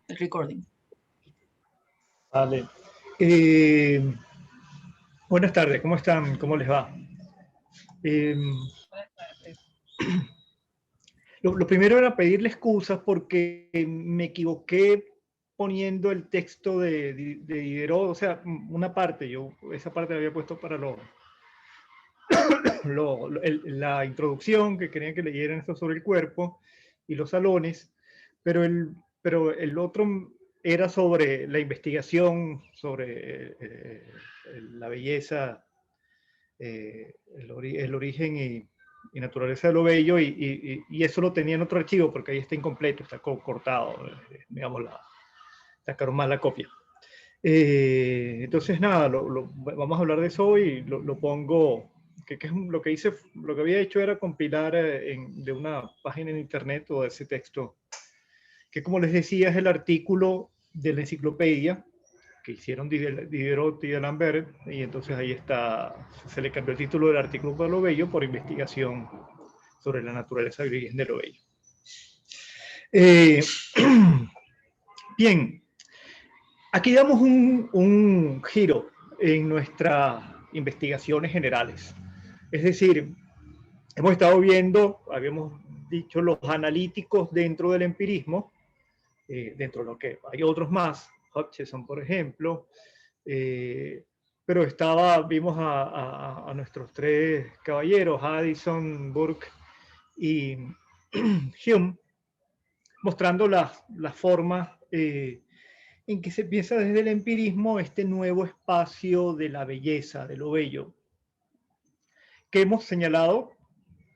el recording. Vale. Buenas tardes, ¿cómo están? ¿Cómo les va? Lo primero era pedirle excusas porque me equivoqué poniendo el texto de Diderot, o sea, una parte, esa parte la había puesto para la introducción, que querían que leyeran esto sobre el cuerpo y los salones, pero el otro era sobre la investigación, sobre la belleza, el origen y naturaleza de lo bello, y eso lo tenía en otro archivo, porque ahí está incompleto, está cortado, digamos, sacaron mal la copia. Entonces, nada, vamos a hablar de eso hoy, lo pongo, que es lo que hice, lo que había hecho era compilar de una página en internet todo ese texto, que como les decía es el artículo de la enciclopedia que hicieron Diderot y D'Alembert, y entonces ahí está, se le cambió el título del artículo para lo bello por investigación sobre la naturaleza y origen de lo bello. Bien, aquí damos un giro en nuestras investigaciones generales. Es decir, hemos estado viendo, habíamos dicho, los analíticos dentro del empirismo, dentro de lo que hay otros más, Hutcheson, por ejemplo, pero vimos a nuestros tres caballeros, Addison, Burke y Hume, mostrando las formas en que se piensa desde el empirismo este nuevo espacio de la belleza, de lo bello, que hemos señalado,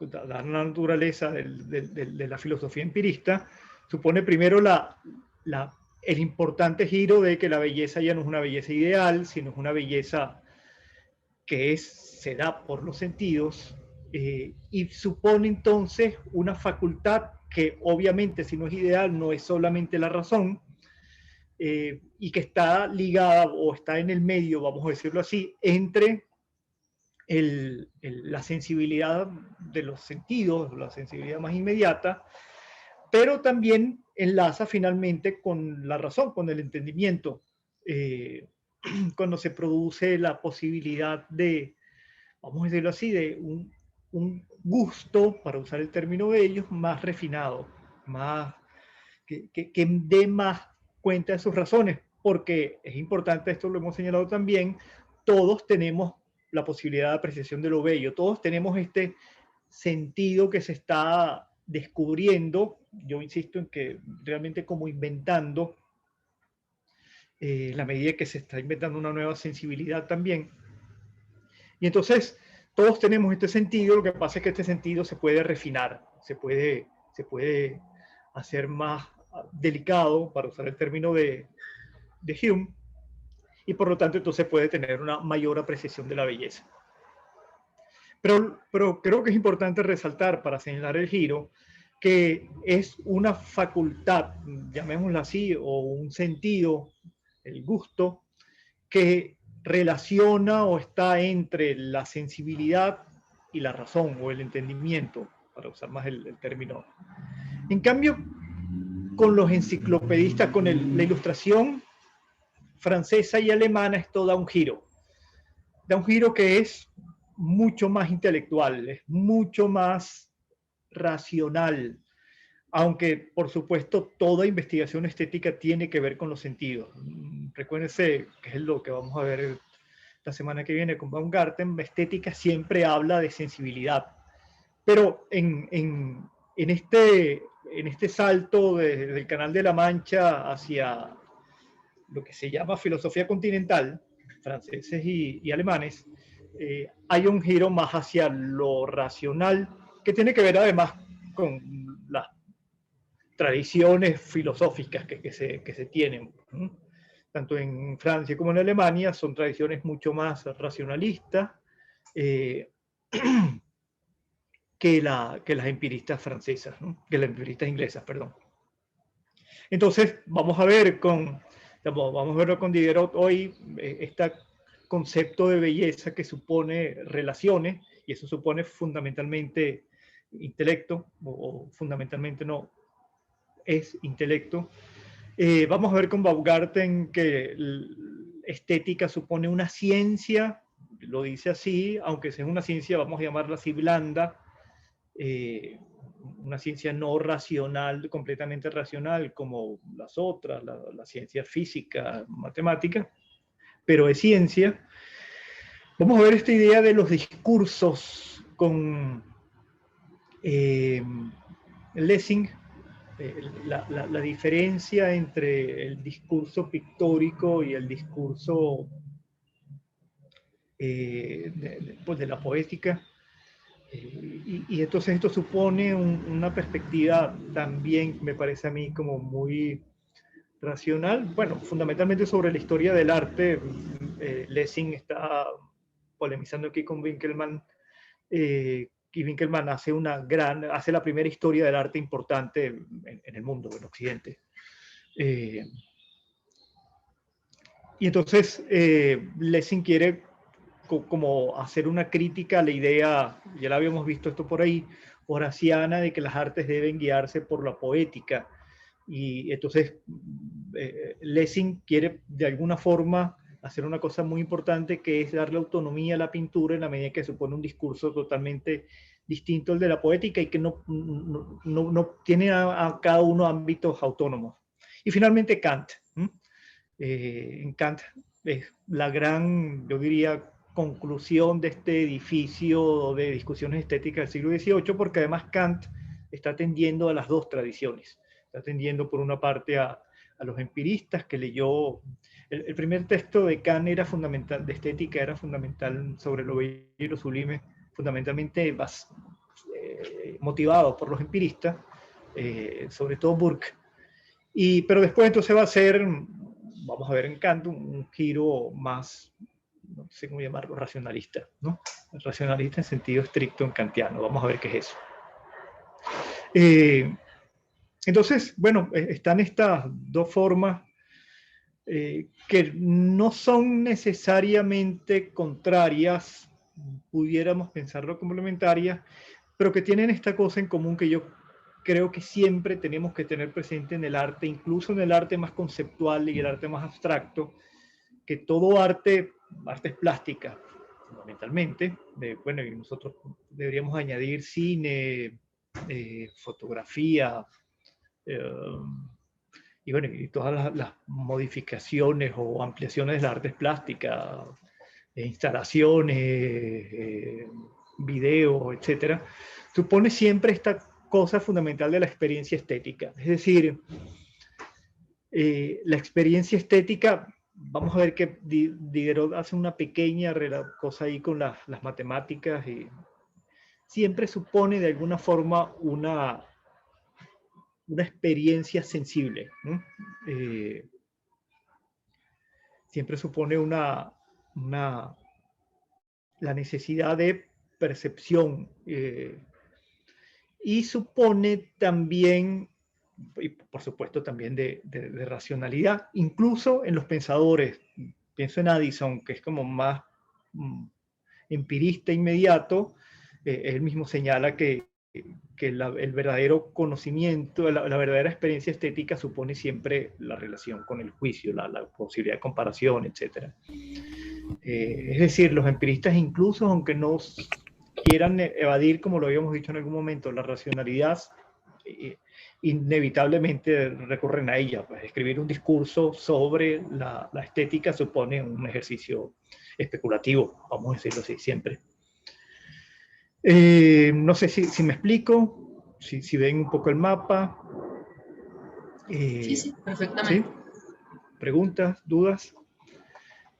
la naturaleza de la filosofía empirista, supone primero el importante giro de que la belleza ya no es una belleza ideal, sino es una belleza que se da por los sentidos, y supone entonces una facultad que obviamente, si no es ideal, no es solamente la razón, y que está ligada o está en el medio, vamos a decirlo así, entre la sensibilidad de los sentidos, la sensibilidad más inmediata, pero también enlaza finalmente con la razón, con el entendimiento, cuando se produce la posibilidad de, vamos a decirlo así, de un gusto, para usar el término de ellos, más refinado, más, que dé más cuenta de sus razones, porque es importante, esto lo hemos señalado también, todos tenemos la posibilidad de apreciación de lo bello, todos tenemos este sentido que se está descubriendo, yo insisto en que realmente como inventando, la medida que se está inventando una nueva sensibilidad también. Y entonces todos tenemos este sentido, lo que pasa es que este sentido se puede refinar, se puede hacer más delicado, para usar el término de Hume, y por lo tanto entonces puede tener una mayor apreciación de la belleza. Pero creo que es importante resaltar, para señalar el giro, que es una facultad, llamémosla así, o un sentido, el gusto, que relaciona o está entre la sensibilidad y la razón o el entendimiento, para usar más el término. En cambio, con los enciclopedistas, con la ilustración francesa y alemana, esto da un giro. Da un giro que es mucho más intelectual, es mucho más racional, aunque por supuesto toda investigación estética tiene que ver con los sentidos. Recuérdense que es lo que vamos a ver la semana que viene con Baumgarten, estética siempre habla de sensibilidad, pero en este salto del Canal de la Mancha hacia lo que se llama filosofía continental, franceses y alemanes, hay un giro más hacia lo racional, que tiene que ver además con las tradiciones filosóficas que se tienen. Tanto en Francia como en Alemania son tradiciones mucho más racionalistas que las empiristas francesas, ¿no? Que las empiristas inglesas, perdón. Entonces, vamos a ver con Diderot hoy este concepto de belleza que supone relaciones, y eso supone fundamentalmente intelecto, o fundamentalmente no, es intelecto, Vamos a ver con Baumgarten que estética supone una ciencia, lo dice así, aunque sea una ciencia, vamos a llamarla así, blanda, una ciencia no racional, completamente racional, como las otras, la ciencia física, matemática, pero es ciencia. Vamos a ver esta idea de los discursos con Lessing, la diferencia entre el discurso pictórico y el discurso pues de la poética. Y entonces esto supone una perspectiva también, me parece a mí, como muy racional. Bueno, fundamentalmente sobre la historia del arte. Lessing está polemizando aquí con Winkelmann, y Winkelmann hace la primera historia del arte importante en el mundo, en Occidente. Y entonces Lessing quiere como hacer una crítica a la idea, ya la habíamos visto esto por ahí, horaciana, de que las artes deben guiarse por la poética. Y entonces Lessing quiere de alguna forma hacer una cosa muy importante, que es darle autonomía a la pintura en la medida que supone un discurso totalmente distinto al de la poética y que no tiene a cada uno ámbitos autónomos. Y finalmente Kant. En Kant es la gran, yo diría, conclusión de este edificio de discusiones estéticas del siglo XVIII, porque además Kant está atendiendo a las dos tradiciones. Está atendiendo por una parte a los empiristas, que leyó el primer texto de Kant era fundamental, de estética, era fundamental sobre lo bello y lo sublime, fundamentalmente motivado por los empiristas, sobre todo Burke. Pero después entonces va a ser, vamos a ver en Kant, un giro más, no sé cómo llamarlo, racionalista, ¿no? Racionalista en sentido estricto en kantiano. Vamos a ver qué es eso. Entonces, bueno, están estas dos formas que no son necesariamente contrarias, pudiéramos pensarlo complementarias, pero que tienen esta cosa en común que yo creo que siempre tenemos que tener presente en el arte, incluso en el arte más conceptual y el arte más abstracto, que todo arte es plástica, fundamentalmente. Bueno, y nosotros deberíamos añadir cine, fotografía, y bueno, y todas las modificaciones o ampliaciones de las artes plásticas, instalaciones, videos, etcétera, supone siempre esta cosa fundamental de la experiencia estética. Es decir, la experiencia estética, vamos a ver que Diderot hace una pequeña cosa ahí con las matemáticas, y siempre supone de alguna forma una experiencia sensible, ¿no? Siempre supone la necesidad de percepción, y supone también, y por supuesto también de racionalidad, incluso en los pensadores. Pienso en Addison, que es como más empirista inmediato. Él mismo señala que el verdadero conocimiento, la verdadera experiencia estética supone siempre la relación con el juicio, la posibilidad de comparación, etc. Es decir, los empiristas, incluso aunque no quieran evadir, como lo habíamos dicho en algún momento, la racionalidad, inevitablemente recurren a ella. Pues escribir un discurso sobre la estética supone un ejercicio especulativo, vamos a decirlo así, siempre. No sé si me explico, si ven un poco el mapa. Sí, perfectamente. ¿Sí? ¿Preguntas, dudas?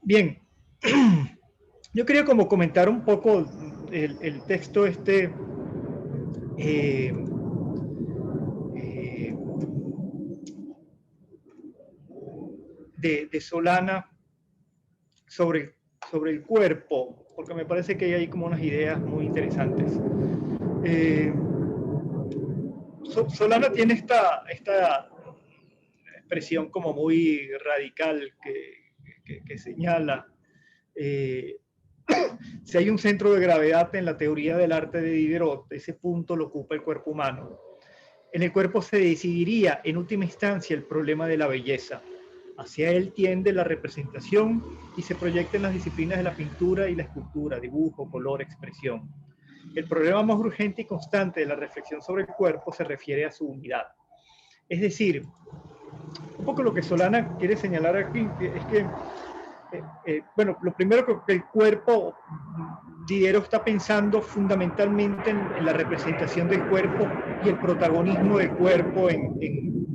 Bien, yo quería como comentar un poco el texto de Solana sobre el cuerpo, porque me parece que hay ahí como unas ideas muy interesantes. Solana tiene esta expresión como muy radical que señala, si hay un centro de gravedad en la teoría del arte de Diderot, ese punto lo ocupa el cuerpo humano. en el cuerpo se decidiría en última instancia el problema de la belleza. Hacia él tiende la representación y se proyecta en las disciplinas de la pintura y la escultura, dibujo, color, expresión. El problema más urgente y constante de la reflexión sobre el cuerpo se refiere a su unidad. Es decir, un poco lo que Solana quiere señalar aquí es que, bueno, lo primero que el cuerpo, Diderot está pensando fundamentalmente en la representación del cuerpo y el protagonismo del cuerpo en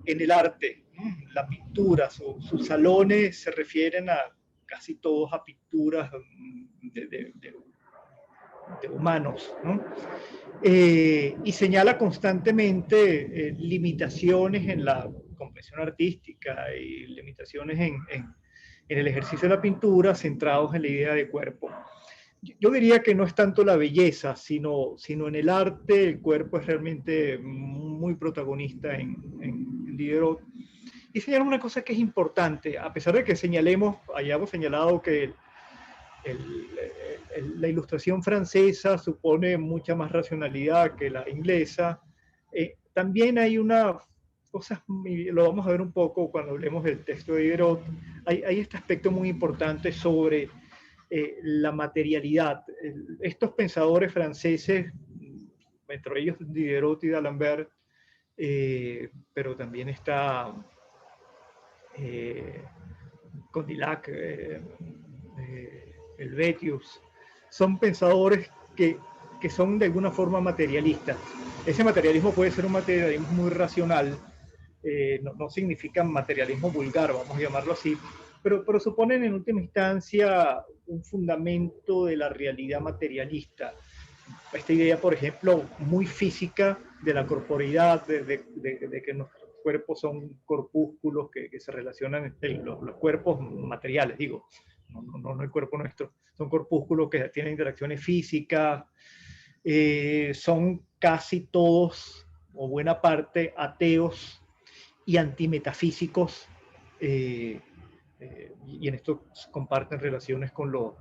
el arte, la pintura. Sus salones se refieren a casi todos a pinturas de humanos, ¿no? Y señala constantemente limitaciones en la comprensión artística y limitaciones en el ejercicio de la pintura centrados en la idea de cuerpo. Yo diría que no es tanto la belleza, sino en el arte. El cuerpo es realmente muy protagonista en Diderot. Y señala una cosa que es importante, a pesar de que hayamos señalado que la ilustración francesa supone mucha más racionalidad que la inglesa, también hay una cosa, lo vamos a ver un poco cuando hablemos del texto de Diderot, hay este aspecto muy importante sobre la materialidad. Estos pensadores franceses, entre ellos Diderot y D'Alembert, pero también está Condillac, Helvetius, son pensadores que son de alguna forma materialistas. Ese materialismo puede ser un materialismo muy racional, no significa materialismo vulgar, vamos a llamarlo así, pero suponen en última instancia un fundamento de la realidad materialista. Esta idea, por ejemplo, muy física de la corporeidad, de que nuestros cuerpos son corpúsculos que se relacionan, los cuerpos materiales, digo, no el cuerpo nuestro, son corpúsculos que tienen interacciones físicas, son casi todos o buena parte ateos y antimetafísicos, y en esto comparten relaciones con los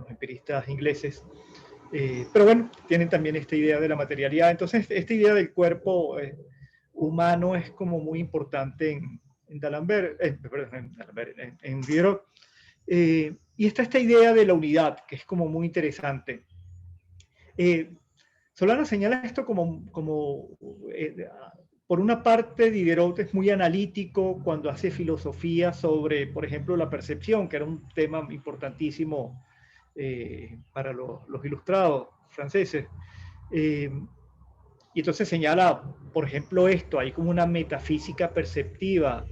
empiristas ingleses. Pero bueno, tienen también esta idea de la materialidad. Entonces, esta idea del cuerpo humano es como muy importante en D'Alembert, en Diderot. Y está esta idea de la unidad, que es como muy interesante. Solana señala esto por una parte, Diderot es muy analítico cuando hace filosofía sobre, por ejemplo, la percepción, que era un tema importantísimo para los ilustrados franceses. Y entonces señala, por ejemplo, esto, hay como una metafísica perceptiva,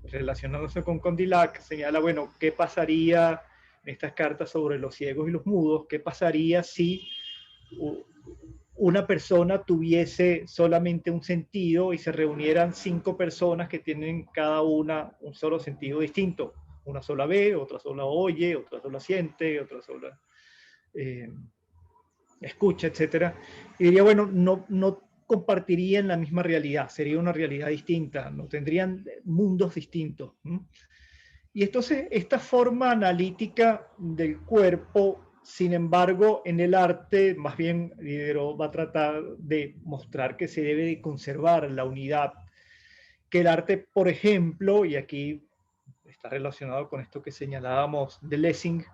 relacionándose con Condillac, señala, bueno, ¿qué pasaría en estas cartas sobre los ciegos y los mudos? ¿Qué pasaría si una persona tuviese solamente un sentido y se reunieran 5 personas que tienen cada una un solo sentido distinto? Una sola ve, otra sola oye, otra sola siente, otra sola escucha, etcétera. Y diría, bueno, no compartirían la misma realidad, sería una realidad distinta, no tendrían mundos distintos. Y entonces esta forma analítica del cuerpo, sin embargo, en el arte, más bien Diderot va a tratar de mostrar que se debe de conservar la unidad, que el arte, por ejemplo, y aquí está relacionado con esto que señalábamos de Lessing,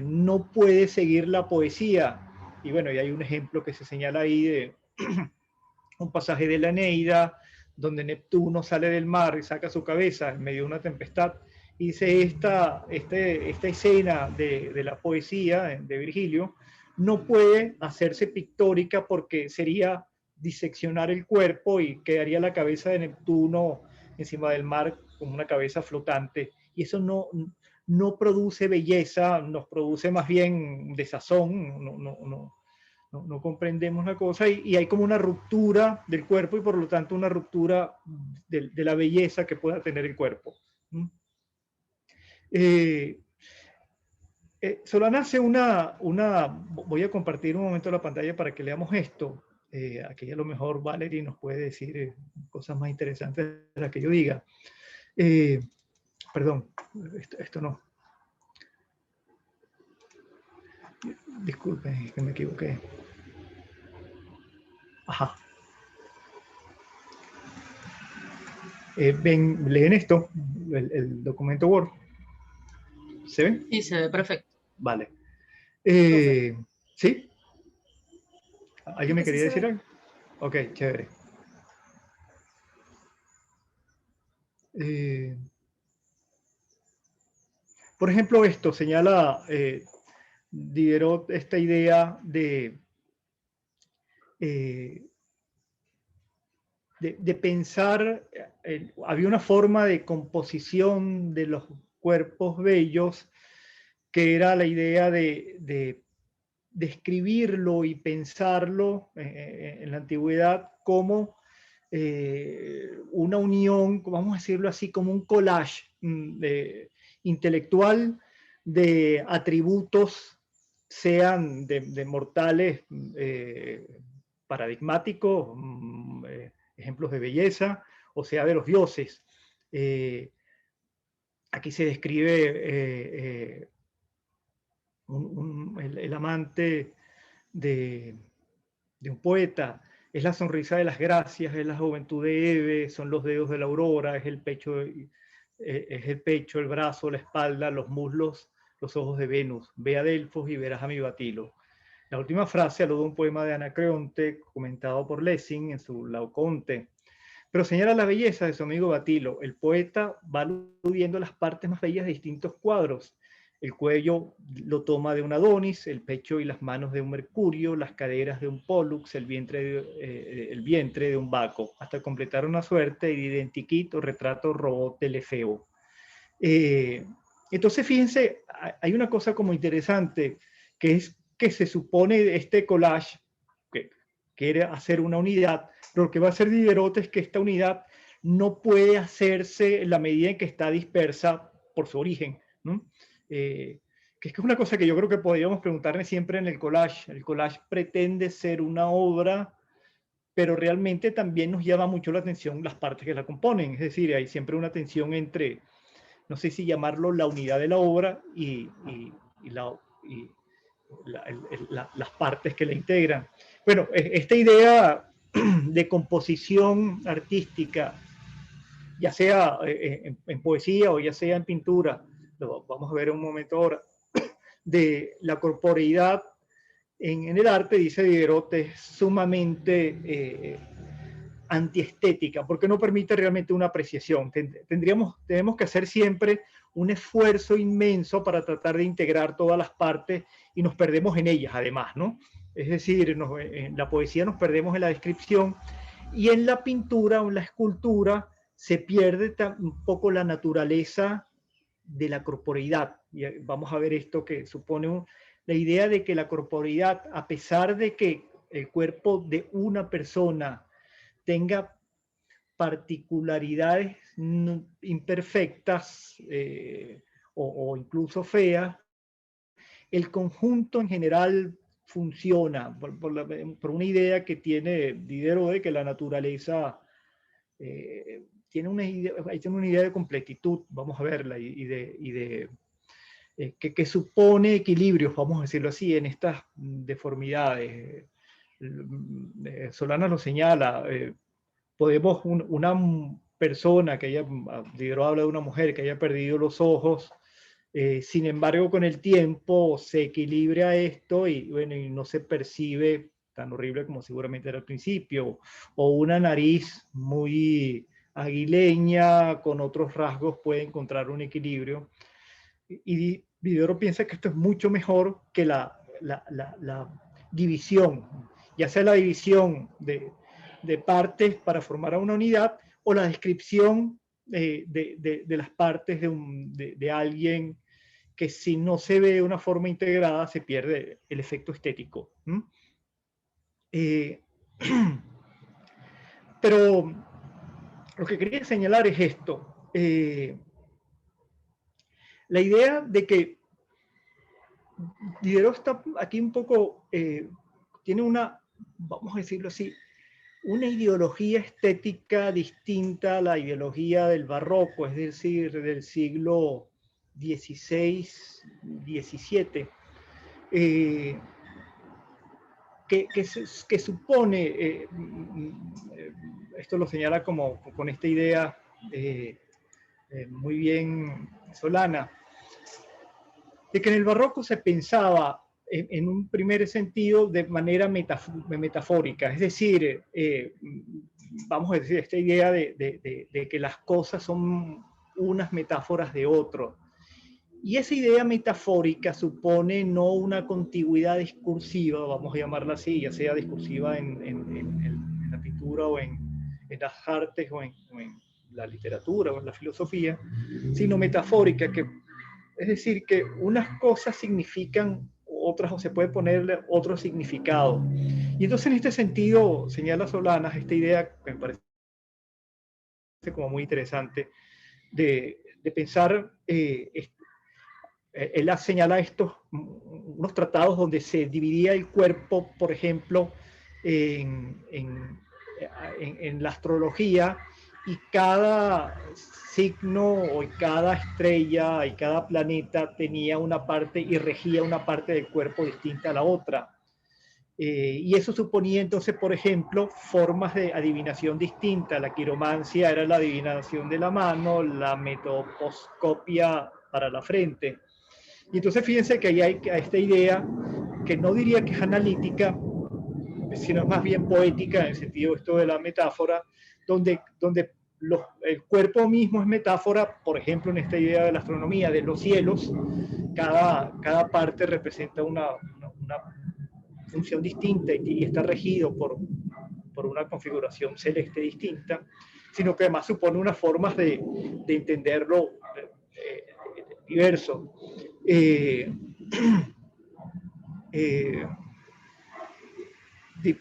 no puede seguir la poesía. Y bueno, y hay un ejemplo que se señala ahí de un pasaje de la Eneida, donde Neptuno sale del mar y saca su cabeza en medio de una tempestad. Y dice, esta escena de la poesía de Virgilio no puede hacerse pictórica porque sería diseccionar el cuerpo y quedaría la cabeza de Neptuno encima del mar como una cabeza flotante. Y eso no produce belleza, nos produce más bien desazón, no comprendemos la cosa y hay como una ruptura del cuerpo y por lo tanto una ruptura de la belleza que pueda tener el cuerpo. Solana hace voy a compartir un momento la pantalla para que leamos esto. Aquí a lo mejor Valerie nos puede decir cosas más interesantes de las que yo diga. Perdón, esto no. Disculpen, es que me equivoqué. Ajá. ¿Leen esto? El documento Word. ¿Se ve? Sí, se ve perfecto. Vale. Súper. ¿Sí? ¿Alguien Sí me que sí quería se decir ve. algo? Ok, chévere. Eh, por ejemplo, esto señala Diderot esta idea eh, de pensar, había una forma de composición de los cuerpos bellos que era la idea de describirlo y pensarlo en la antigüedad como una unión, vamos a decirlo así, como un collage intelectual de atributos, sean de mortales paradigmáticos, ejemplos de belleza, o sea, de los dioses. Aquí se describe el amante de, de un poeta, es la sonrisa de las gracias, es la juventud de Eve, son los dedos de la aurora, es el pecho, el brazo, la espalda, los muslos, los ojos de Venus. Ve a Delfos y verás a mi Batilo. La última frase alude a un poema de Anacreonte comentado por Lessing en su Laoconte, pero señala la belleza de su amigo Batilo. El poeta va aludiendo las partes más bellas de distintos cuadros. El cuello lo toma de un Adonis, el pecho y las manos de un Mercurio, las caderas de un Pollux, el vientre de un Baco, hasta completar una suerte de identikit o retrato robot del Efebo. Eh, entonces, fíjense, hay una cosa como interesante, que es que se supone este collage, que quiere hacer una unidad, pero lo que va a hacer Diderot es que esta unidad no puede hacerse en la medida en que está dispersa por su origen, ¿no? Que es una cosa que yo creo que podríamos preguntarle siempre en el collage. El collage pretende ser una obra, pero realmente también nos llama mucho la atención las partes que la componen, es decir, hay siempre una tensión entre, no sé si llamarlo la unidad de la obra y las partes que la integran. Bueno, esta idea de composición artística, ya sea en poesía o ya sea en pintura, lo vamos a ver en un momento ahora, de la corporeidad en el arte, dice Diderot, es sumamente antiestética, porque no permite realmente una apreciación. Tenemos que hacer siempre un esfuerzo inmenso para tratar de integrar todas las partes y nos perdemos en ellas además, ¿no? Es decir, en la poesía nos perdemos en la descripción y en la pintura o en la escultura se pierde un poco la naturaleza de la corporeidad. Y vamos a ver esto que supone la idea de que la corporeidad, a pesar de que el cuerpo de una persona tenga particularidades imperfectas o incluso feas, el conjunto en general funciona por una idea que tiene Diderot de que la naturaleza tiene una idea de completitud, vamos a verla, que supone equilibrios, vamos a decirlo así, en estas deformidades. Solana lo señala, podemos, una persona que haya, Diderot habla de una mujer que haya perdido los ojos, sin embargo con el tiempo se equilibra esto y, bueno, y no se percibe tan horrible como seguramente era al principio, o una nariz muy aguileña con otros rasgos puede encontrar un equilibrio. Y Diderot piensa que esto es mucho mejor que la división, ya sea la división de partes para formar una unidad o la descripción de las partes de alguien que si no se ve de una forma integrada se pierde el efecto estético. Eh, pero lo que quería señalar es esto. La idea de que Diderot está aquí un poco, tiene una, vamos a decirlo así, una ideología estética distinta a la ideología del barroco, es decir, del siglo XVI, XVII. que supone, esto lo señala como con esta idea muy bien solana, de que en el barroco se pensaba en un primer sentido de manera metafórica, es decir, vamos a decir, esta idea de que las cosas son unas metáforas de otro. Y esa idea metafórica supone no una contigüidad discursiva, vamos a llamarla así, ya sea discursiva en la pintura o en las artes o en la literatura o en la filosofía, sino metafórica, es decir, que unas cosas significan otras o se puede ponerle otro significado. Y entonces en este sentido señala Solanas esta idea que me parece como muy interesante de pensar, él señala unos tratados donde se dividía el cuerpo, por ejemplo, en la astrología, y cada signo o cada estrella y cada planeta tenía una parte y regía una parte del cuerpo distinta a la otra. Y eso suponía entonces, por ejemplo, formas de adivinación distintas. La quiromancia era la adivinación de la mano, la metoposcopia para la frente. Y entonces fíjense que ahí hay esta idea que no diría que es analítica, sino es más bien poética en el sentido esto de la metáfora, donde el cuerpo mismo es metáfora, por ejemplo, en esta idea de la astronomía, de los cielos, cada parte representa una función distinta y está regido por una configuración celeste distinta, sino que además supone unas formas de entenderlo diverso.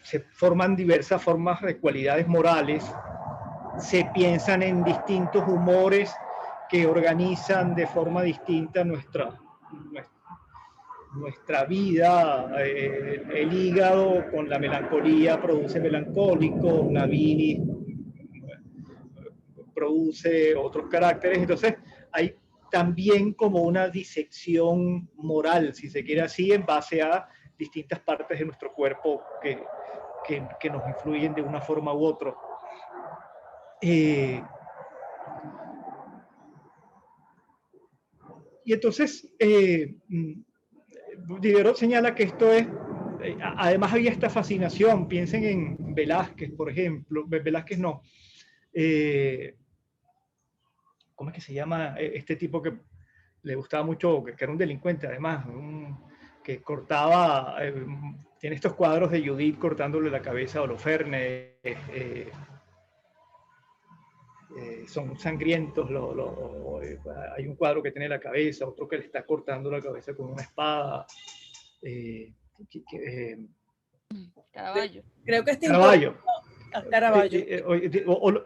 Se forman diversas formas de cualidades morales, se piensan en distintos humores que organizan de forma distinta nuestra vida. El hígado con la melancolía produce melancólico, la bilis produce otros caracteres, entonces hay también como una disección moral, si se quiere así, en base a distintas partes de nuestro cuerpo que nos influyen de una forma u otra. Y entonces, Diderot señala que esto es, además había esta fascinación, piensen en Velázquez, por ejemplo, Velázquez no, ¿cómo es que se llama este tipo que le gustaba mucho, que era un delincuente además, que cortaba, tiene estos cuadros de Judith cortándole la cabeza a Holofernes, son sangrientos, hay un cuadro que tiene la cabeza, otro que le está cortando la cabeza con una espada. Caravaggio. Creo que este Caravaggio. Caravaggio.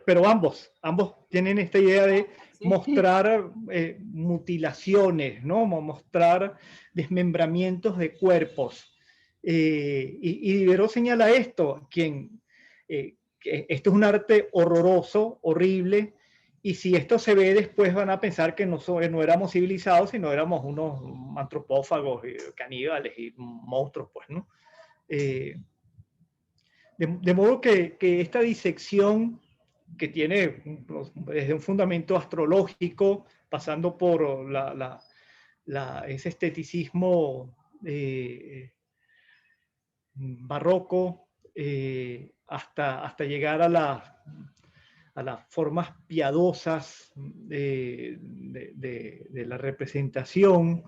Pero ambos tienen esta idea de mostrar mutilaciones, ¿no? Mostrar desmembramientos de cuerpos. Y Diderot señala esto, que esto es un arte horroroso, horrible, y si esto se ve después van a pensar que no éramos civilizados, sino éramos unos antropófagos, caníbales y monstruos, pues, ¿no? De modo que esta disección que tiene desde un fundamento astrológico, pasando por ese esteticismo barroco, hasta llegar a las formas piadosas de la representación,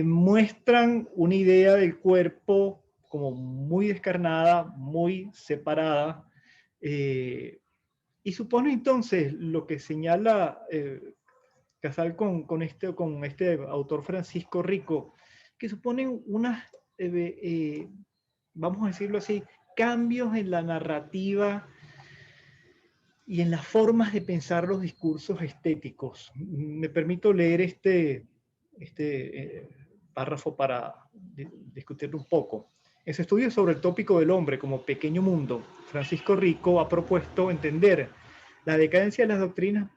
muestran una idea del cuerpo como muy descarnada, muy separada, y supone entonces lo que señala Casal con este autor Francisco Rico, que suponen unas, vamos a decirlo así, cambios en la narrativa y en las formas de pensar los discursos estéticos. Me permito leer este párrafo para discutirlo un poco. En su estudio sobre el tópico del hombre como pequeño mundo, Francisco Rico ha propuesto entender la decadencia de las doctrinas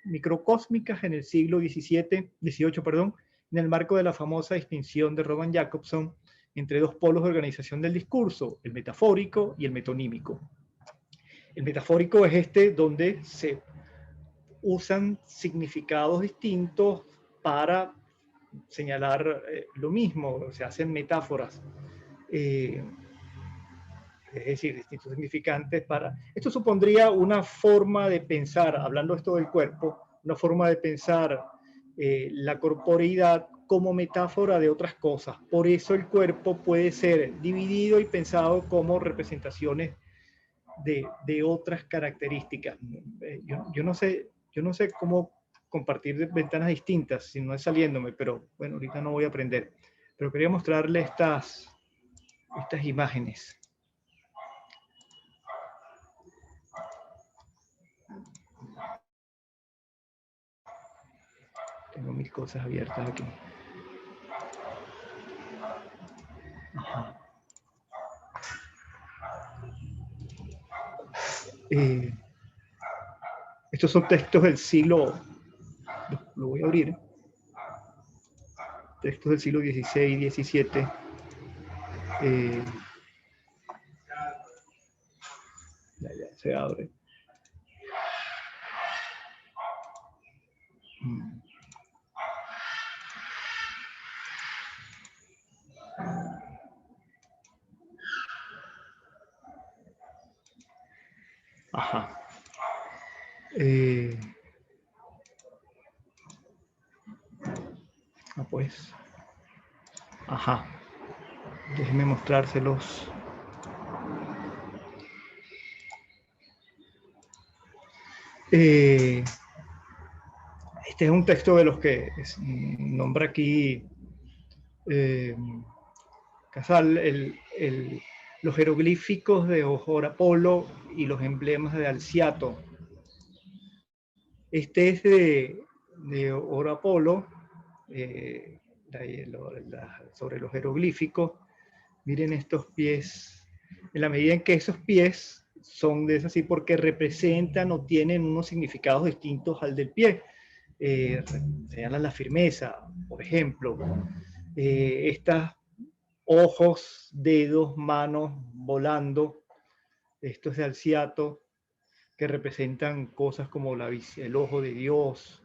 microcósmicas en el siglo XVIII, en el marco de la famosa distinción de Rowan Jacobson entre dos polos de organización del discurso, el metafórico y el metonímico. El metafórico es este donde se usan significados distintos para señalar lo mismo, se hacen metáforas, es decir, distintos significantes para... Esto supondría una forma de pensar, hablando esto del cuerpo, una forma de pensar la corporeidad como metáfora de otras cosas. Por eso el cuerpo puede ser dividido y pensado como representaciones de otras características. Yo no sé cómo compartir ventanas distintas si no es saliéndome, pero bueno, ahorita no voy a aprender. Pero quería mostrarle estas imágenes. Tengo mil cosas abiertas aquí. Ajá. Estos son textos del siglo, lo voy a abrir, textos del siglo XVI y XVII. Ya se abre. Ajá. Pues. Ajá. Déjenme mostrárselos. Este es un texto de los que nombra aquí Casal, los jeroglíficos de Ojor Apolo y los emblemas de Alciato. Este es de Ojor Apolo, sobre los jeroglíficos. Miren estos pies. En la medida en que esos pies son de así porque representan o tienen unos significados distintos al del pie. Señalan la firmeza, por ejemplo. Estas ojos, dedos, manos volando. Esto es de Alciato, que representan cosas como el ojo de Dios.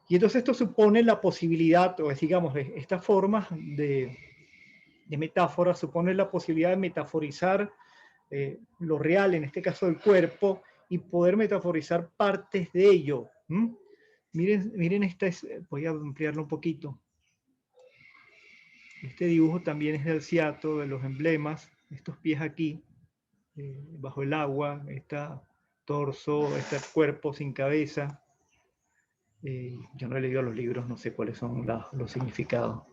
Y entonces esto supone la posibilidad, o digamos, estas formas de metáfora supone la posibilidad de metaforizar lo real, en este caso el cuerpo, y poder metaforizar partes de ello. Miren esta, voy a ampliarlo un poquito. Este dibujo también es de Alciato, de los emblemas, estos pies aquí, bajo el agua, este torso, este cuerpo sin cabeza. Yo no he leído los libros, no sé cuáles son los significados.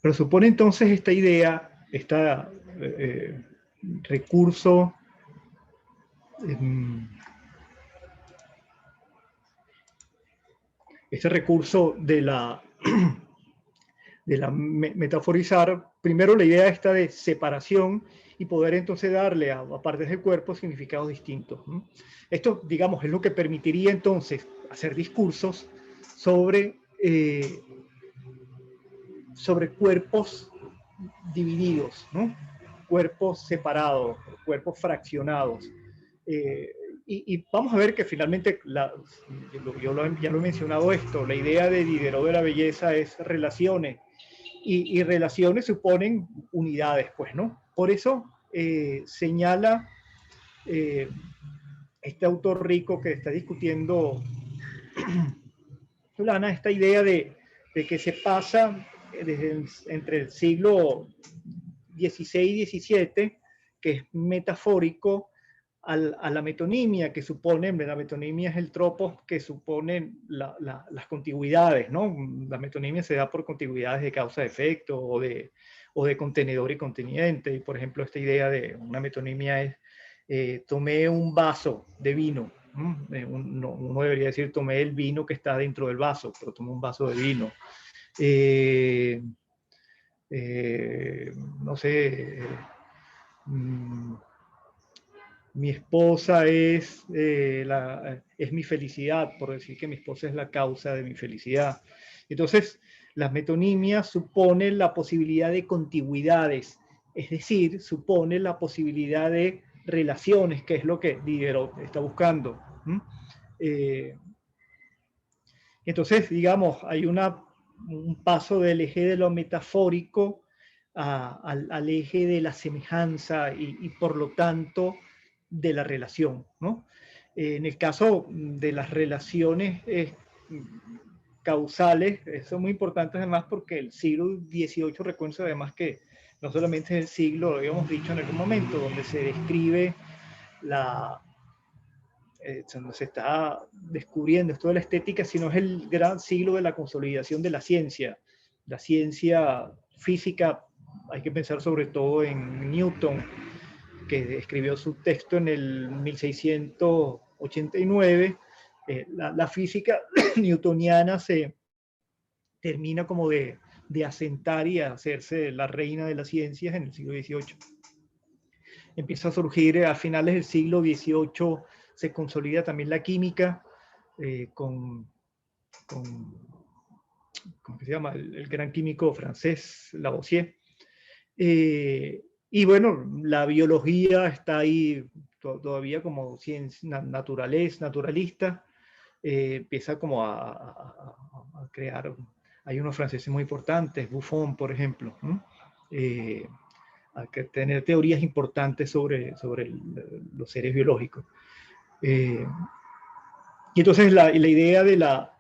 Pero supone entonces esta idea, este recurso de la metaforizar, primero la idea esta de separación y poder entonces darle a partes del cuerpo significados distintos. Esto, digamos, es lo que permitiría entonces hacer discursos sobre cuerpos divididos, ¿no? Cuerpos separados, cuerpos fraccionados. Y vamos a ver que finalmente, yo ya lo he mencionado esto, la idea de Diderot de la belleza es relaciones, y relaciones suponen unidades, pues, ¿no? Por eso señala este autor rico que está discutiendo Solana esta idea de que se pasa entre el siglo XVI y XVII, que es metafórico, a la metonimia, que supone, la metonimia es el tropos que supone las contigüidades, ¿no? La metonimia se da por contigüidades de causa-efecto o de contenedor y conteniente. Y por ejemplo, esta idea de una metonimia es, tomé un vaso de vino. Uno debería decir, tomé el vino que está dentro del vaso, pero tomé un vaso de vino. No sé, mi esposa es mi felicidad, por decir que mi esposa es la causa de mi felicidad. Entonces, las metonimias suponen la posibilidad de contigüidades, es decir, supone la posibilidad de relaciones, que es lo que Diderot está buscando. Entonces, digamos, hay un paso del eje de lo metafórico al eje de la semejanza y por lo tanto de la relación, ¿no? En el caso de las relaciones causales, eso es muy importante además porque el siglo XVIII, recuerdo además que no solamente es el siglo, lo habíamos dicho en algún momento, donde se describe donde se está descubriendo esto de la estética, sino es el gran siglo de la consolidación de la ciencia. La ciencia física, hay que pensar sobre todo en Newton, que escribió su texto en el 1689. La física newtoniana se termina como de asentar y a hacerse la reina de las ciencias en el siglo XVIII. Empieza a surgir a finales del siglo XVIII, se consolida también la química ¿cómo se llama? El gran químico francés, Lavoisier. Y bueno, la biología está ahí todavía como ciencia naturalista. Empieza como a crear, hay unos franceses muy importantes, Buffon, por ejemplo, a tener teorías importantes sobre los seres biológicos. Y entonces la idea de la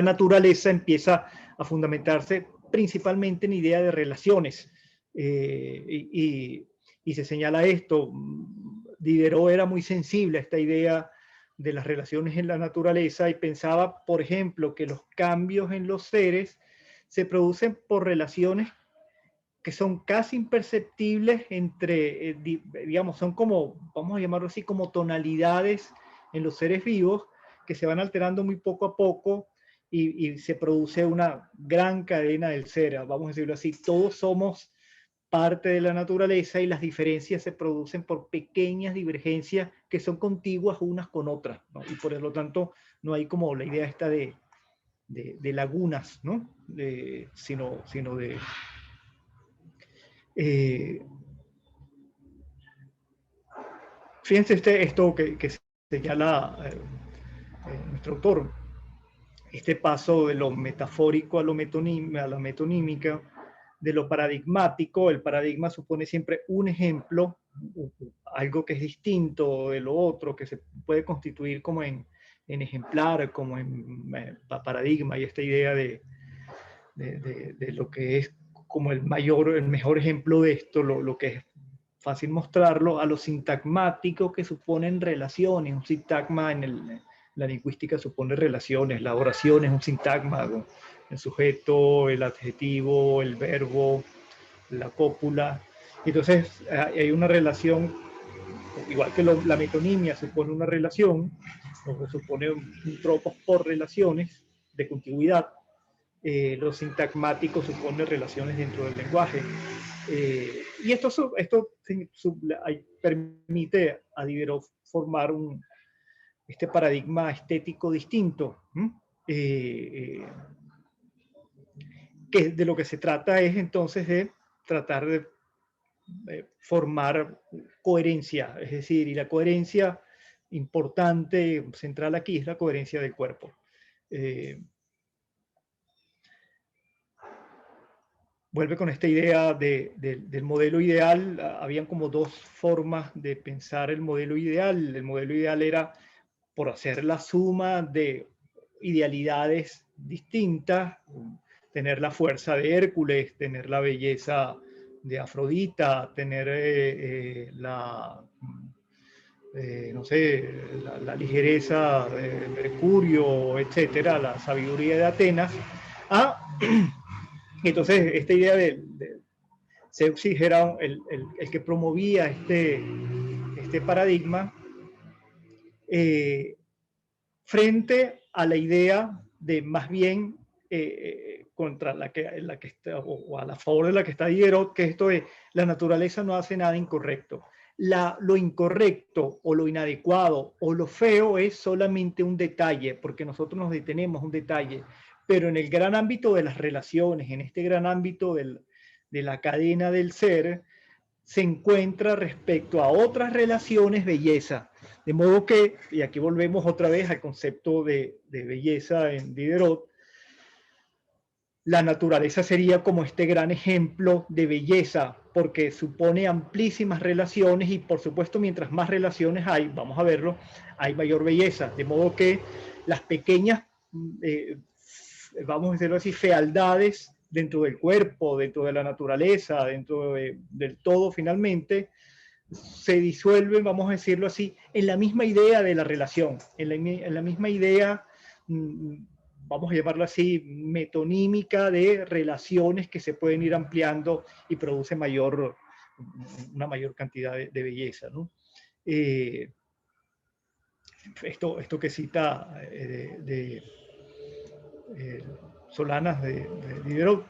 naturaleza empieza a fundamentarse principalmente en idea de relaciones. Y se señala esto, Diderot era muy sensible a esta idea de las relaciones en la naturaleza y pensaba, por ejemplo, que los cambios en los seres se producen por relaciones que son casi imperceptibles entre, digamos, son como, vamos a llamarlo así, como tonalidades en los seres vivos que se van alterando muy poco a poco y se produce una gran cadena del ser, vamos a decirlo así. Todos somos parte de la naturaleza y las diferencias se producen por pequeñas divergencias que son contiguas unas con otras, ¿no? Y por lo tanto no hay como la idea esta de lagunas, ¿no? Sino de... fíjense esto que señala nuestro autor, este paso de lo metafórico a la metonímica, de lo paradigmático. El paradigma supone siempre un ejemplo, algo que es distinto de lo otro, que se puede constituir como en ejemplar, como en paradigma, y esta idea de lo que es como el mejor ejemplo de esto, lo que es fácil mostrarlo, a lo sintagmático que suponen relaciones. Un sintagma en la lingüística supone relaciones, la oración es un sintagma, el sujeto, el adjetivo, el verbo, la cópula. Entonces hay una relación, igual que la metonimia supone una relación, o supone un tropos por relaciones de contigüidad. Los sintagmáticos suponen relaciones dentro del lenguaje. Y esto permite a Diderot formar este paradigma estético distinto. Que de lo que se trata es entonces de tratar de formar coherencia, es decir, y la coherencia importante, central aquí, es la coherencia del cuerpo. Vuelve con esta idea del modelo ideal. Habían como dos formas de pensar el modelo ideal. El modelo ideal era por hacer la suma de idealidades distintas, tener la fuerza de Hércules, tener la belleza de Afrodita, tener no sé, la ligereza de Mercurio, etcétera, la sabiduría de Atenas. Entonces, esta idea de Zeuxis era el que promovía este paradigma frente a la idea de más bien contra la que está, o a la favor de la que está Diderot, que esto es, la naturaleza no hace nada incorrecto. Lo incorrecto o lo inadecuado o lo feo es solamente un detalle, porque nosotros nos detenemos un detalle, pero en el gran ámbito de las relaciones, en este gran ámbito de la cadena del ser, se encuentra respecto a otras relaciones belleza. De modo que, y aquí volvemos otra vez al concepto de belleza en Diderot, la naturaleza sería como este gran ejemplo de belleza, porque supone amplísimas relaciones y por supuesto mientras más relaciones hay, vamos a verlo, hay mayor belleza. De modo que las pequeñas, vamos a decirlo así, fealdades dentro del cuerpo, dentro de la naturaleza, dentro del todo finalmente, se disuelven, vamos a decirlo así, en la misma idea de la relación, en la misma idea, vamos a llamarlo así, metonímica de relaciones que se pueden ir ampliando y produce una mayor cantidad de belleza, ¿no? Esto que cita Solanas de Diderot,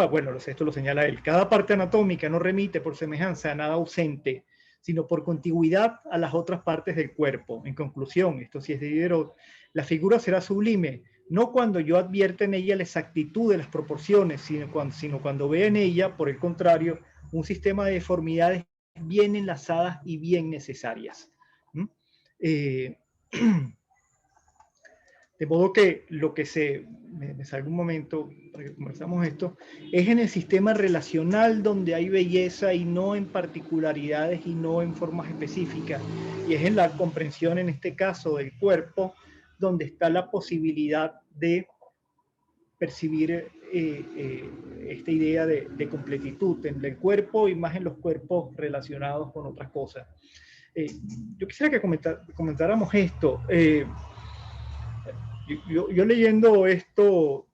bueno, esto lo señala él, cada parte anatómica no remite por semejanza a nada ausente, sino por contigüidad a las otras partes del cuerpo. En conclusión, esto sí es de Diderot, la figura será sublime, no cuando yo advierta en ella la exactitud de las proporciones, sino cuando vea en ella, por el contrario, un sistema de deformidades bien enlazadas y bien necesarias. De modo que lo que me sale un momento para que conversamos esto, es en el sistema relacional donde hay belleza y no en particularidades y no en formas específicas. Y es en la comprensión, en este caso, del cuerpo, donde está la posibilidad de percibir esta idea de completitud en el cuerpo y más en los cuerpos relacionados con otras cosas. Yo quisiera que comentáramos esto. Yo leyendo esto,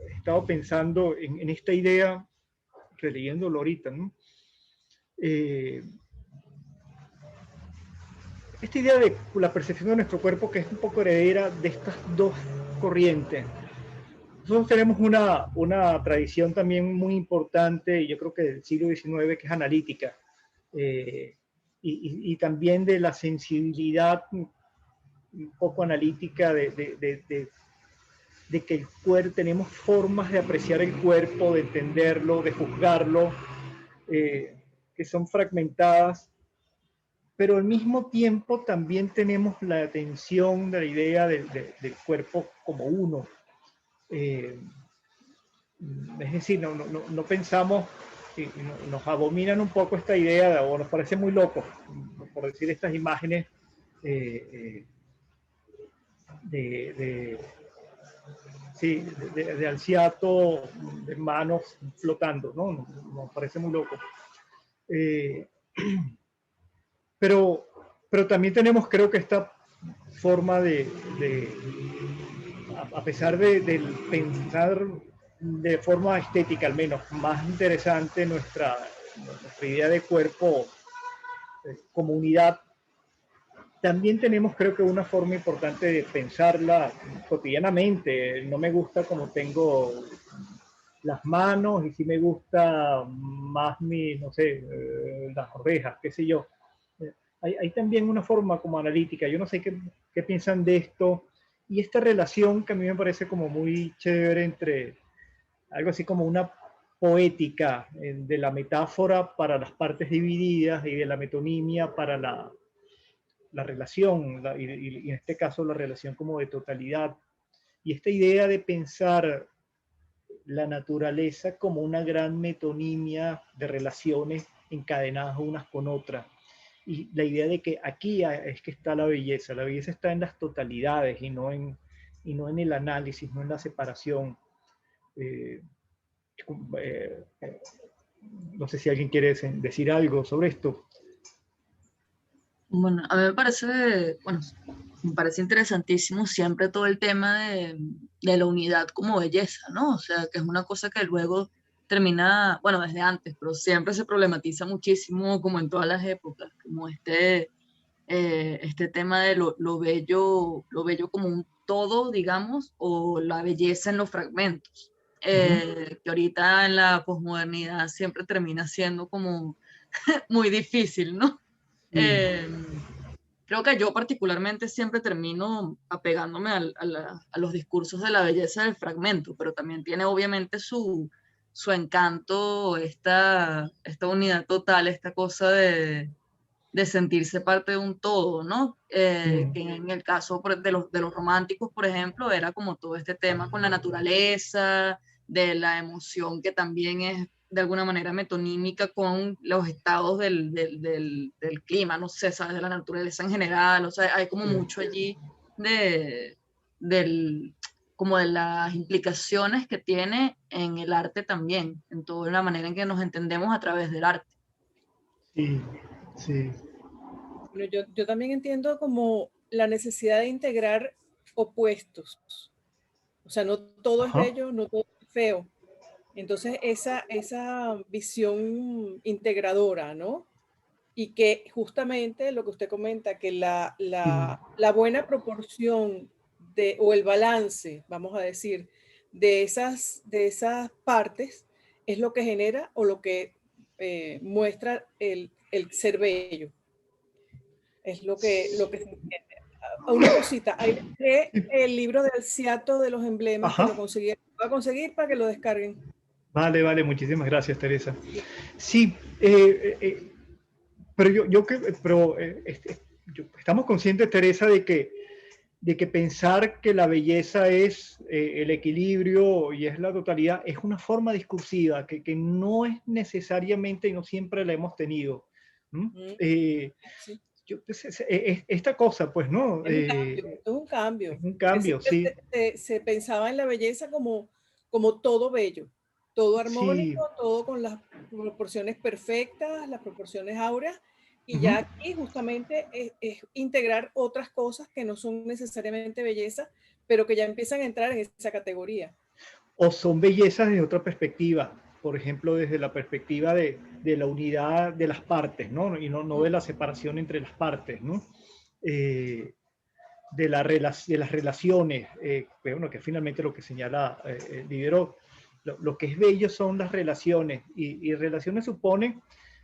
he estado pensando en esta idea, releyéndolo ahorita, ¿no? Esta idea de la percepción de nuestro cuerpo, que es un poco heredera de estas dos corrientes. Nosotros tenemos una tradición también muy importante, y yo creo que del siglo XIX, que es analítica, y también de la sensibilidad un poco analítica de que el cuerpo, tenemos formas de apreciar el cuerpo, de entenderlo, de juzgarlo, que son fragmentadas, pero al mismo tiempo también tenemos la atención de la idea del cuerpo como uno. Es decir, no pensamos, nos abominan un poco esta idea, o nos parece muy loco, por decir estas imágenes de anciato, de manos flotando, ¿no? Nos parece muy loco. Pero también tenemos, creo que esta forma a pesar del pensar de forma estética, al menos, más interesante nuestra idea de cuerpo como unidad, también tenemos, creo que, una forma importante de pensarla cotidianamente. No me gusta como tengo las manos y sí me gusta más no sé, las orejas, qué sé yo. Hay también una forma como analítica. Yo no sé qué piensan de esto y esta relación que a mí me parece como muy chévere entre algo así como una poética de la metáfora para las partes divididas y de la metonimia para la relación, y en este caso la relación como de totalidad. Y esta idea de pensar la naturaleza como una gran metonimia de relaciones encadenadas unas con otras. Y la idea de que aquí es que está la belleza está en las totalidades y no en el análisis, no en la separación. No sé si alguien quiere decir algo sobre esto. Bueno, a mí me parece interesantísimo siempre todo el tema de la unidad como belleza, ¿no? O sea, que es una cosa que luego termina, bueno, desde antes, pero siempre se problematiza muchísimo, como en todas las épocas, como este tema de lo bello como todo, digamos, o la belleza en los fragmentos. Que ahorita en la posmodernidad siempre termina siendo como muy difícil, ¿no? Eh, Creo que yo particularmente siempre termino apegándome a los discursos de la belleza del fragmento, pero también tiene obviamente su encanto, esta unidad total, esta cosa de sentirse parte de un todo, ¿no? Que en el caso de los románticos, por ejemplo, era como todo este tema con la naturaleza, de la emoción que también es de alguna manera metonímica con los estados del clima, no sé, ¿sabes? De la naturaleza en general, o sea, hay como mucho allí de, del, como de las implicaciones que tiene en el arte también, en toda la manera en que nos entendemos a través del arte. Sí, sí. Bueno, yo también entiendo como la necesidad de integrar opuestos. O sea, no todo es Ajá. bello, no todo es feo. Entonces, esa visión integradora, ¿no? Y que justamente lo que usted comenta, que la buena proporción o el balance, vamos a decir, de esas partes es lo que genera o lo que muestra el ser bello. Es lo que se entiende. Una cosita, ahí dejé el libro del Ciato de los emblemas que Ajá. lo conseguí. Lo voy a conseguir para que lo descarguen. Vale, vale, muchísimas gracias, Teresa. Sí. Sí, pero estamos conscientes, Teresa, de que pensar que la belleza es el equilibrio y es la totalidad es una forma discursiva que no es necesariamente y no siempre la hemos tenido. Sí. Esta cosa, pues, ¿no? Es un cambio. Es un Que cambio, siempre sí. se pensaba en la belleza como todo bello, todo armónico, Sí. todo con las proporciones perfectas, las proporciones áureas, y Ujú. ya aquí justamente es integrar otras cosas que no son necesariamente belleza, pero que ya empiezan a entrar en esa categoría. O son bellezas desde otra perspectiva, por ejemplo, desde la perspectiva de la unidad de las partes, ¿no? Y no de la separación entre las partes, ¿no? De las relaciones, bueno, que finalmente lo que señala Diderot, lo que es bello son las relaciones, y relaciones suponen,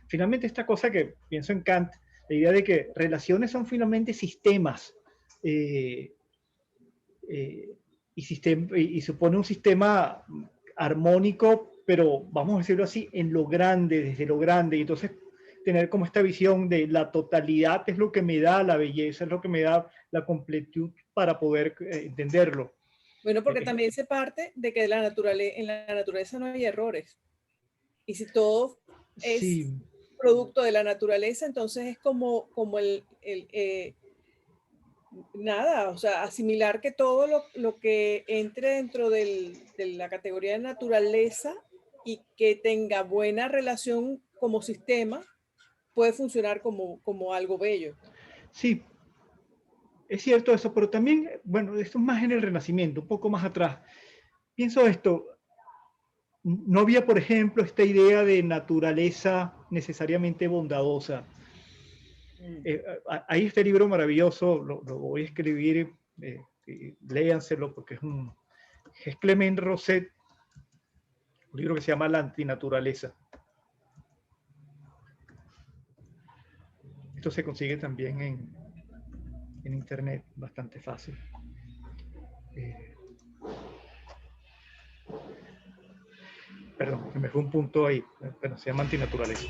finalmente esta cosa que pienso en Kant, la idea de que relaciones son finalmente sistemas, eh, eh, y supone un sistema armónico, pero vamos a decirlo así, en lo grande, desde lo grande, y entonces tener como esta visión de la totalidad es lo que me da la belleza, es lo que me da la completud para poder entenderlo. Bueno, porque también se parte de que en la naturaleza no hay errores. Y si todo es Sí, producto de la naturaleza, entonces es como nada, o sea, asimilar que todo lo que entre dentro de la categoría de naturaleza y que tenga buena relación como sistema, puede funcionar como algo bello. sí, es cierto eso, pero también, bueno, esto es más en el Renacimiento, un poco más atrás. Pienso esto, no había, por ejemplo, esta idea de naturaleza necesariamente bondadosa. Hay este libro maravilloso, lo voy a escribir, léanselo porque es Clement Rosset, un libro que se llama La antinaturaleza. Esto se consigue también en internet, bastante fácil. Perdón, me fue un punto ahí, pero se llama antinaturaleza.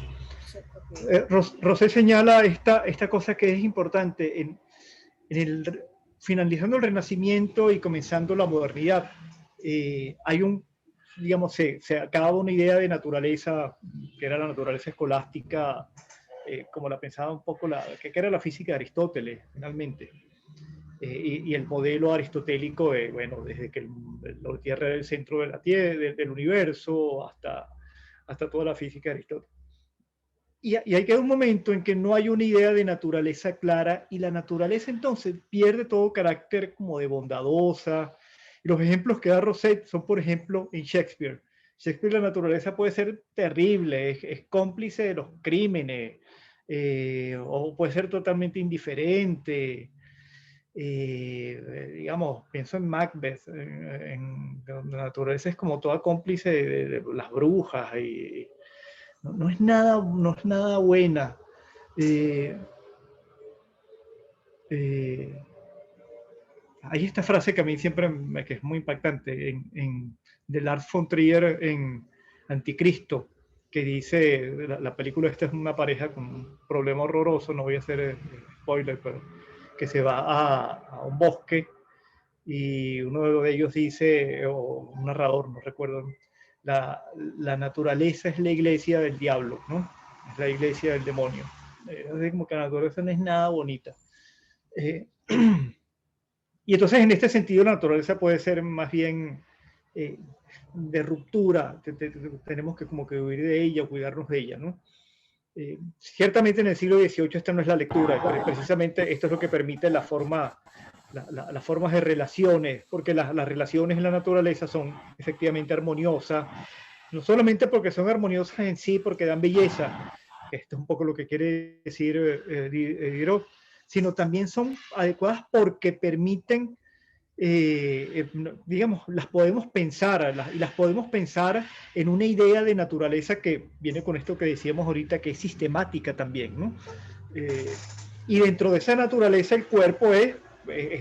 Rosset señala esta cosa que es importante finalizando el Renacimiento y comenzando la modernidad. Hay digamos, se acaba una idea de naturaleza, que era la naturaleza escolástica, como la pensaba un poco que era la física de Aristóteles, finalmente. Y el modelo aristotélico, bueno, desde que la Tierra era el centro de la Tierra, del universo, hasta toda la física de Aristóteles. Y ahí queda un momento en que no hay una idea de naturaleza clara, y la naturaleza entonces pierde todo carácter como de bondadosa. Y los ejemplos que da Rosset son, por ejemplo, en Shakespeare. Shakespeare, la naturaleza puede ser terrible, es cómplice de los crímenes, o puede ser totalmente indiferente. digamos, pienso en Macbeth, donde la naturaleza es como toda cómplice de las brujas y no es nada buena. Hay esta frase que a mí siempre que es muy impactante de Lars von Trier en Anticristo, que dice, la película esta es una pareja con un problema horroroso, no voy a hacer spoiler, pero que se va a un bosque y uno de ellos dice, o un narrador, no recuerdo, la naturaleza es la iglesia del diablo, ¿no? Es la iglesia del demonio. Es como que la naturaleza no es nada bonita. Y entonces en este sentido la naturaleza puede ser más bien de ruptura, tenemos que como que huir de ella, cuidarnos de ella, ¿no? Ciertamente en el siglo XVIII esta no es la lectura, pero precisamente esto es lo que permite las formas de relaciones, porque las relaciones en la naturaleza son efectivamente armoniosas, no solamente porque son armoniosas en sí, porque dan belleza, esto es un poco lo que quiere decir Diderot, sino también son adecuadas porque permiten, digamos, las podemos pensar, y las podemos pensar en una idea de naturaleza que viene con esto que decíamos ahorita, que es sistemática también, ¿no? Y dentro de esa naturaleza el cuerpo es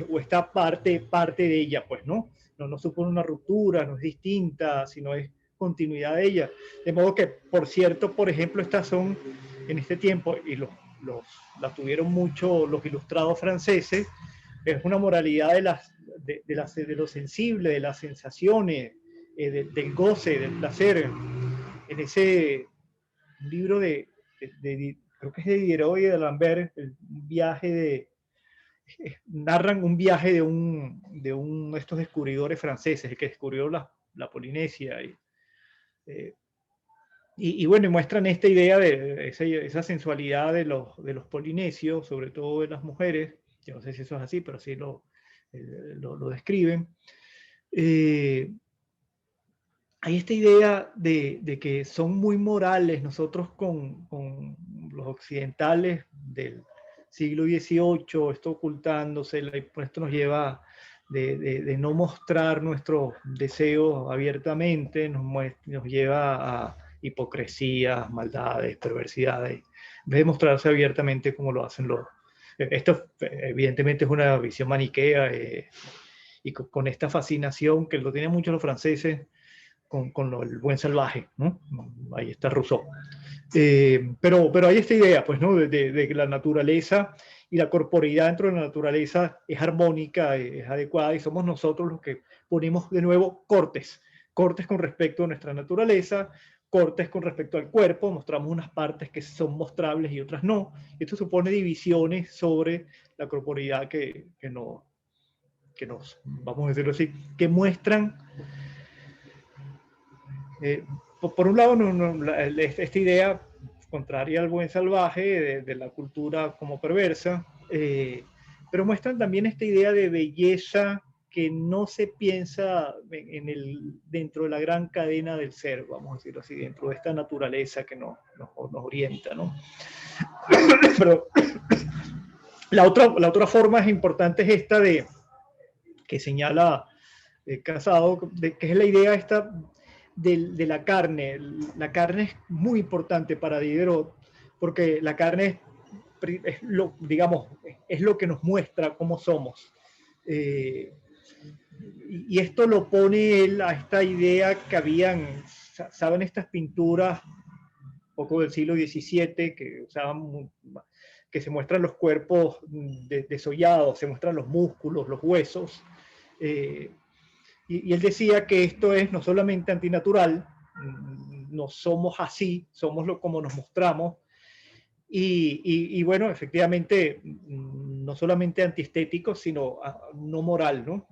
o está parte de ella, pues, ¿no? No supone una ruptura, no es distinta, sino es continuidad de ella. De modo que, por cierto, por ejemplo, estas son, en este tiempo, y las tuvieron mucho los ilustrados franceses, es una moralidad de lo sensible, de las sensaciones, del goce, del placer. En ese libro creo que es de Diderot y de Lambert, el viaje narran un viaje de estos descubridores franceses, el que descubrió la Polinesia. Y bueno, muestran esta idea de esa sensualidad de los polinesios, sobre todo de las mujeres. Yo no sé si eso es así, pero sí lo describen. Hay esta idea de que son muy morales nosotros con los occidentales del siglo XVIII, esto ocultándose, esto nos lleva de no mostrar nuestros deseos abiertamente, nos lleva a hipocresías, maldades, perversidades, en vez de mostrarse abiertamente como lo hacen los... Esto evidentemente es una visión maniquea y con esta fascinación que lo tienen muchos los franceses con el buen salvaje, ¿no? Ahí está Rousseau. Pero hay esta idea, pues, ¿no? De que la naturaleza y la corporeidad dentro de la naturaleza es armónica, es adecuada, y somos nosotros los que ponemos de nuevo cortes con respecto a nuestra naturaleza, cortes con respecto al cuerpo, mostramos unas partes que son mostrables y otras no. Esto supone divisiones sobre la corporeidad que nos, vamos a decirlo así, que muestran por un lado, esta idea contraria al buen salvaje de la cultura como perversa, pero muestran también esta idea de belleza que no se piensa dentro de la gran cadena del ser, vamos a decirlo así, dentro de esta naturaleza que nos orienta, ¿no? Pero la otra forma es importante es esta que señala Casado, que es la idea esta de la carne. La carne es muy importante para Diderot, porque la carne es lo que nos muestra cómo somos. Y esto lo pone él a esta idea que habían, ¿saben? Estas pinturas, un poco del siglo XVII, que usaban, que se muestran los cuerpos desollados, se muestran los músculos, los huesos. Y él decía que esto es no solamente antinatural, no somos así, somos como nos mostramos, y bueno, efectivamente, no solamente antiestético, sino no moral, ¿no?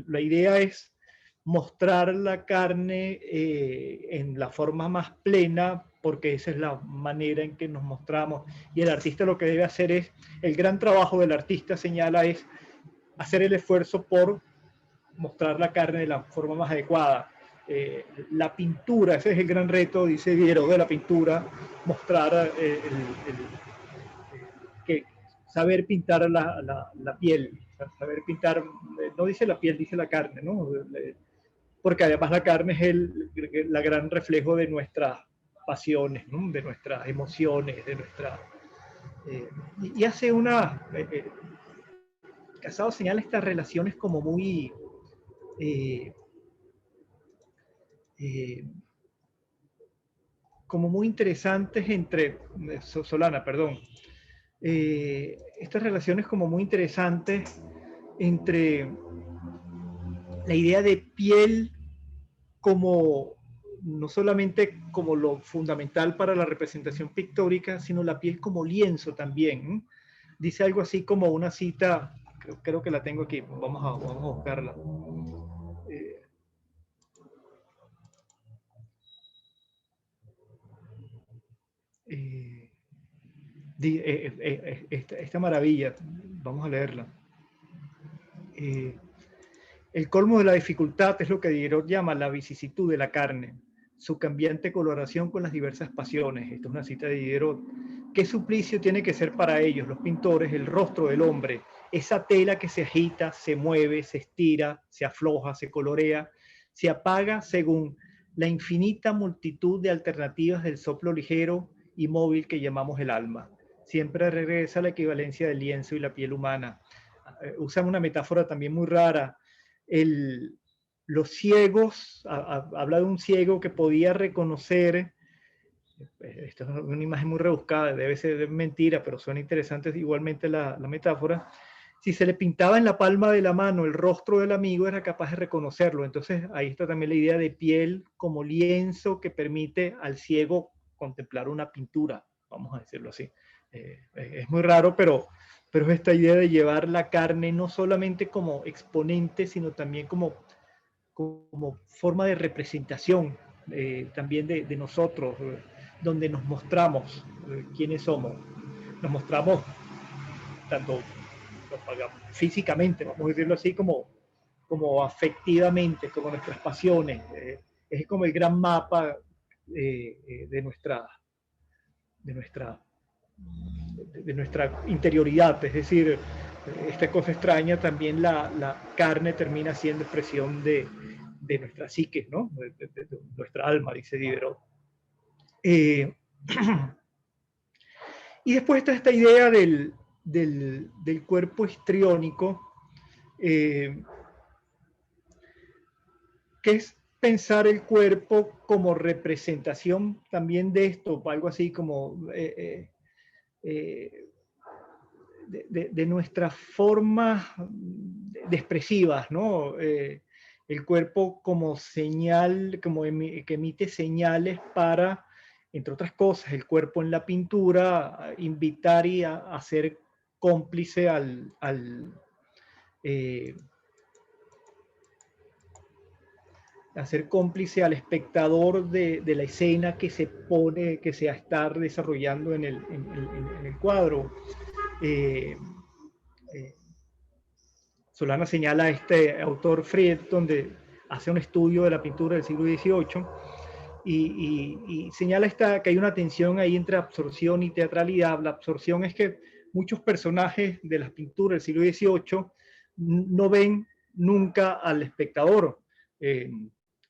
La idea es mostrar la carne en la forma más plena, porque esa es la manera en que nos mostramos, y el artista lo que debe hacer es, el gran trabajo del artista, señala, es hacer el esfuerzo por mostrar la carne de la forma más adecuada. La pintura, ese es el gran reto, dice Diderot, de la pintura, mostrar que saber pintar la piel. saber pintar, no dice la piel, dice la carne, ¿no? Porque además la carne es la gran reflejo de nuestras pasiones, ¿no? De nuestras emociones, de nuestra... y hace una... Casado señala estas relaciones como muy... como muy interesantes entre... Solana, perdón. Estas relaciones como muy interesantes entre la idea de piel como no solamente como lo fundamental para la representación pictórica, sino la piel como lienzo también. Dice algo así como una cita, creo que la tengo aquí, vamos a buscarla. Esta maravilla, vamos a leerla. El colmo de la dificultad es lo que Diderot llama la vicisitud de la carne, su cambiante coloración con las diversas pasiones. Esta es una cita de Diderot. ¿Qué suplicio tiene que ser para ellos, los pintores, el rostro del hombre? Esa tela que se agita, se mueve, se estira, se afloja, se colorea, se apaga según la infinita multitud de alternativas del soplo ligero y móvil que llamamos el alma. Siempre regresa a la equivalencia del lienzo y la piel humana. Usan una metáfora también muy rara. Los ciegos, habla de un ciego que podía reconocer, esto es una imagen muy rebuscada, debe ser mentira, pero suena interesante igualmente la metáfora. Si se le pintaba en la palma de la mano el rostro del amigo, era capaz de reconocerlo. Entonces ahí está también la idea de piel como lienzo que permite al ciego contemplar una pintura, vamos a decirlo así. Es muy raro, pero es esta idea de llevar la carne no solamente como exponente, sino también como forma de representación también de nosotros, donde nos mostramos quiénes somos. Nos mostramos tanto físicamente, vamos a decirlo así, como afectivamente, como nuestras pasiones. Es como el gran mapa de nuestra interioridad, es decir, esta cosa extraña, también la carne termina siendo expresión de nuestra psique, ¿no? De nuestra alma, dice Diderot. Y después está esta idea del cuerpo histriónico, que es pensar el cuerpo como representación también de esto, algo así como de nuestras formas expresivas, ¿no? El cuerpo como señal, que emite señales para, entre otras cosas, el cuerpo en la pintura, invitar y a ser cómplice a ser cómplice al espectador de la escena que se va a estar desarrollando en el cuadro. Solana señala a este autor Fried, donde hace un estudio de la pintura del siglo XVIII y señala que hay una tensión ahí entre absorción y teatralidad. La absorción es que muchos personajes de las pinturas del siglo XVIII no ven nunca al espectador,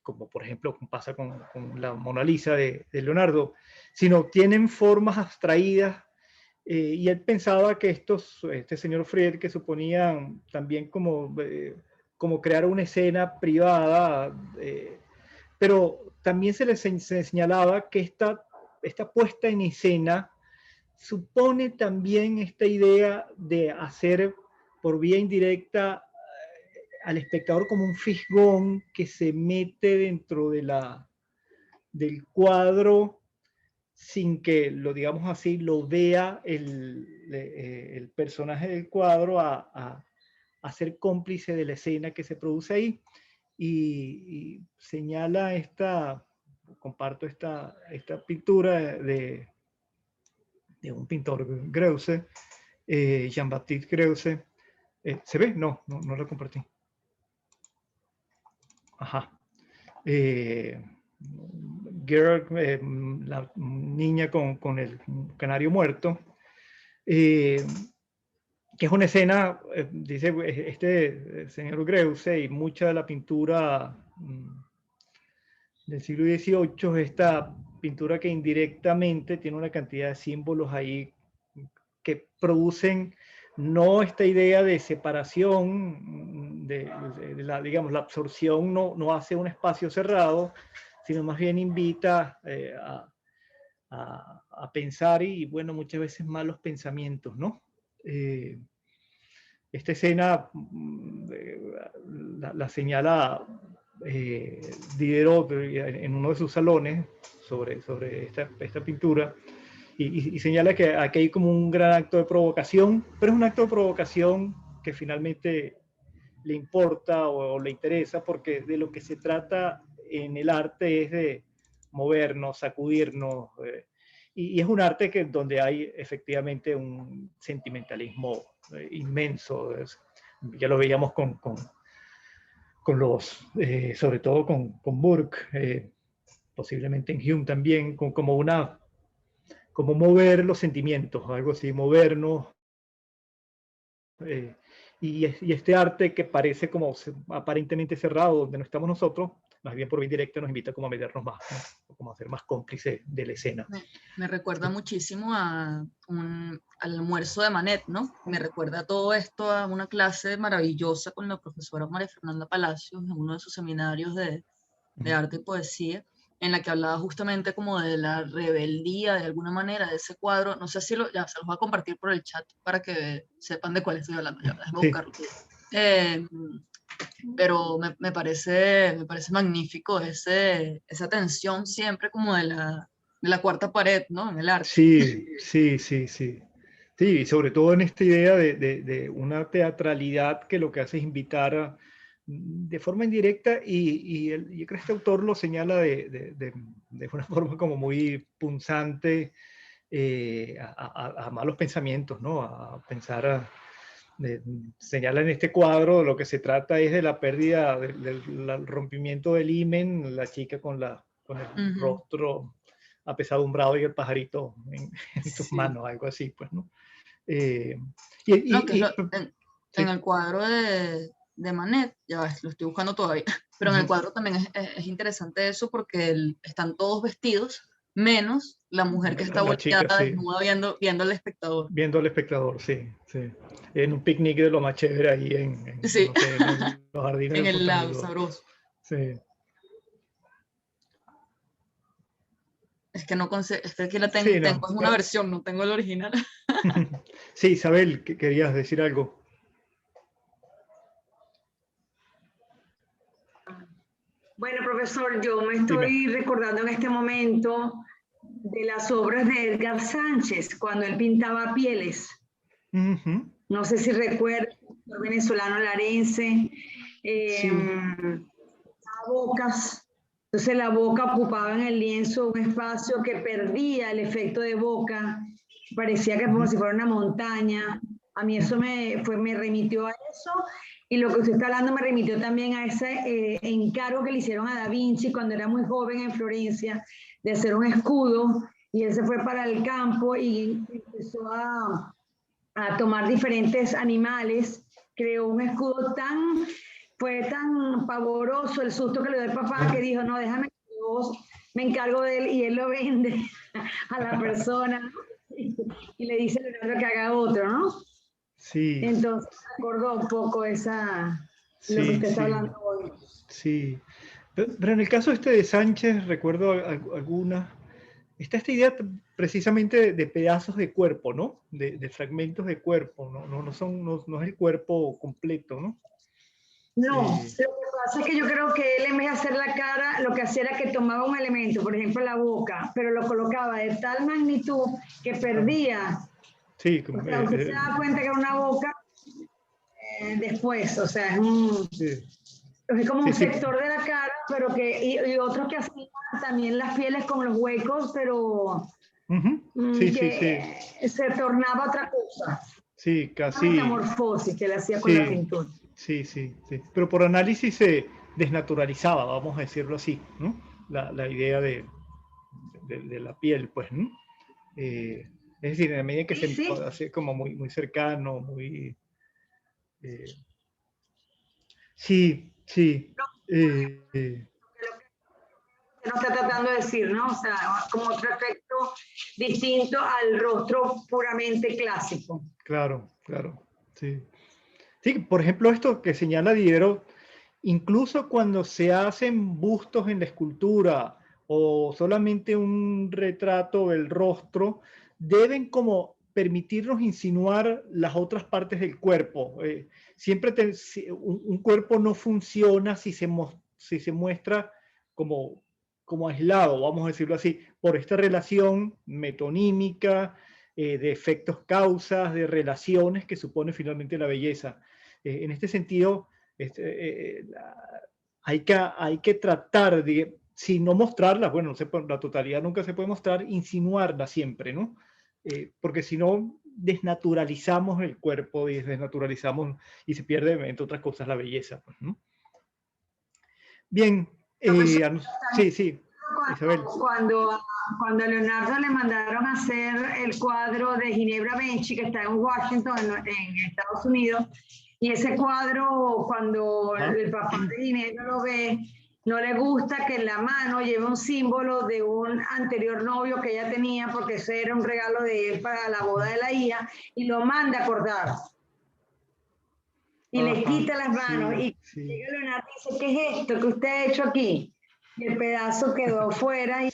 como por ejemplo pasa con la Mona Lisa de Leonardo, sino tienen formas abstraídas. Y él pensaba que este señor Fried, que suponían también como crear una escena privada, pero también se señalaba que esta puesta en escena supone también esta idea de hacer por vía indirecta al espectador como un fisgón que se mete dentro del cuadro sin que, digamos así, lo vea el personaje del cuadro a ser cómplice de la escena que se produce ahí. Y señala comparto esta pintura de un pintor, Greuze, Jean-Baptiste Greuze. ¿Se ve? No lo compartí. Ajá. Girl, la niña con el canario muerto, que es una escena, dice este señor Greuze, y mucha de la pintura del siglo XVIII es esta pintura que indirectamente tiene una cantidad de símbolos ahí que producen no esta idea de separación, la, digamos, la absorción no hace un espacio cerrado, sino más bien invita a pensar y, bueno, muchas veces malos pensamientos, ¿no? Esta escena la señala Diderot en uno de sus salones sobre esta pintura, y señala que aquí hay como un gran acto de provocación, pero es un acto de provocación que finalmente le importa o le interesa, porque de lo que se trata en el arte es de movernos, sacudirnos, y es un arte donde hay efectivamente un sentimentalismo inmenso. Ya lo veíamos con los, sobre todo con Burke, posiblemente en Hume también, como mover los sentimientos, algo así, movernos. Y este arte que parece como aparentemente cerrado, donde no estamos nosotros, más bien por vía indirecta nos invita como a meternos más, ¿no? Como a ser más cómplice de la escena. Me recuerda muchísimo al almuerzo de Manet, ¿no? Me recuerda todo esto a una clase maravillosa con la profesora María Fernanda Palacios en uno de sus seminarios de arte y poesía, en la que hablaba justamente como de la rebeldía, de alguna manera, de ese cuadro. No sé si ya se los voy a compartir por el chat para que sepan de cuál estoy hablando. Ya, déjame buscarlo. Pero me parece magnífico esa tensión siempre como de la cuarta pared, ¿no? En el arte. Sí, sí, sí, sí. Sí, y sobre todo en esta idea de una teatralidad que lo que hace es invitar de forma indirecta, y yo creo que este autor lo señala de una forma como muy punzante, a malos pensamientos, ¿no? A pensar, señala en este cuadro, lo que se trata es de la pérdida, del rompimiento del himen, la chica con el rostro apesadumbrado y el pajarito en tus manos, algo así, pues, ¿no? En el cuadro de Manet, ya ves, lo estoy buscando todavía, pero en el cuadro también es interesante eso, porque están todos vestidos, menos la mujer que está volteada, chica, sí, desnuda, viendo al espectador. Viendo al espectador, sí, sí. En un picnic de lo más chévere ahí sí. no sé, en los jardines en del el lago, Botánico. sabroso. Sí. Es que es que aquí la tengo, Sí, no. tengo una versión, no tengo el original. Sí, Isabel, querías decir algo. Bueno, profesor, yo me estoy recordando en este momento de las obras de Edgar Sánchez, cuando él pintaba pieles. No sé si recuerda, el venezolano larense, bocas. Entonces la boca ocupaba en el lienzo un espacio que perdía el efecto de boca, parecía que como si fuera una montaña. A mí eso me remitió a eso, y lo que usted está hablando me remitió también a ese encargo que le hicieron a Da Vinci cuando era muy joven en Florencia, de hacer un escudo, y él se fue para el campo y empezó a tomar diferentes animales, creó un escudo fue tan pavoroso el susto que le dio el papá, que dijo, no, déjame que yo me encargo de él, y él lo vende a la persona y le dice a Leonardo que haga otro, ¿no? Sí. Entonces recordó un poco lo que usted está hablando hoy. Sí, pero en el caso de Sánchez, recuerdo está esta idea precisamente de pedazos de cuerpo, ¿no? De fragmentos de cuerpo, no es el cuerpo completo, ¿no? No, lo que pasa es que yo creo que él, en vez de hacer la cara, lo que hacía era que tomaba un elemento, por ejemplo la boca, pero lo colocaba de tal magnitud que perdía. Sí, usted se da cuenta que era una boca después, o sea, es como un sector de la cara, pero y otros que hacían también las pieles con los huecos, pero se tornaba otra cosa. Sí, casi. Una metamorfosis que le hacía con la pintura. Sí. Pero por análisis se desnaturalizaba, vamos a decirlo así, ¿no? La idea de la piel, pues, ¿no? Es decir, en la medida que Sí, se sí. hace como muy, muy cercano, muy... sí, sí. Que no está tratando de decir, ¿no? O sea, como otro efecto distinto al rostro puramente clásico. Claro, claro, sí. Sí, por ejemplo, esto que señala Diderot, incluso cuando se hacen bustos en la escultura o solamente un retrato del rostro, deben como permitirnos insinuar las otras partes del cuerpo. Siempre un cuerpo no funciona si se muestra como, como aislado, vamos a decirlo así, por esta relación metonímica, de efectos causas, de relaciones que supone finalmente la belleza. En este sentido, hay que tratar de, si no mostrarla, bueno, la totalidad nunca se puede mostrar, insinuarla siempre, ¿no? Porque si no, desnaturalizamos el cuerpo y desnaturalizamos y se pierde, entre otras cosas, la belleza, pues, ¿no? Bien, sí, sí, Isabel. Cuando a Leonardo le mandaron a hacer el cuadro de Ginebra Benchi, que está en Washington, en Estados Unidos, y ese cuadro, cuando el papá de Ginebra lo ve, no le gusta que en la mano lleve un símbolo de un anterior novio que ella tenía, porque ese era un regalo de él para la boda de la hija, y lo manda a cortar. Y le quita las manos, y llega Leonardo y dice, ¿qué es esto que usted ha hecho aquí? Y el pedazo quedó fuera y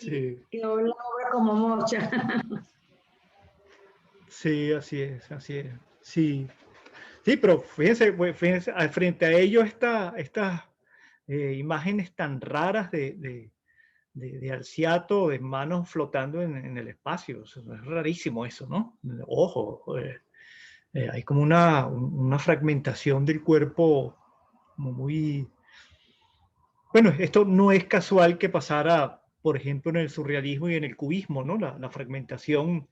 quedó la obra como mocha. Sí, así es, así es. Sí, sí, pero fíjense, frente a ello estas imágenes tan raras de Alciato, de manos flotando en el espacio. O sea, es rarísimo eso, ¿no? Ojo, hay como una fragmentación del cuerpo como muy... Bueno, esto no es casual que pasara, por ejemplo, en el surrealismo y en el cubismo, ¿no? La fragmentación,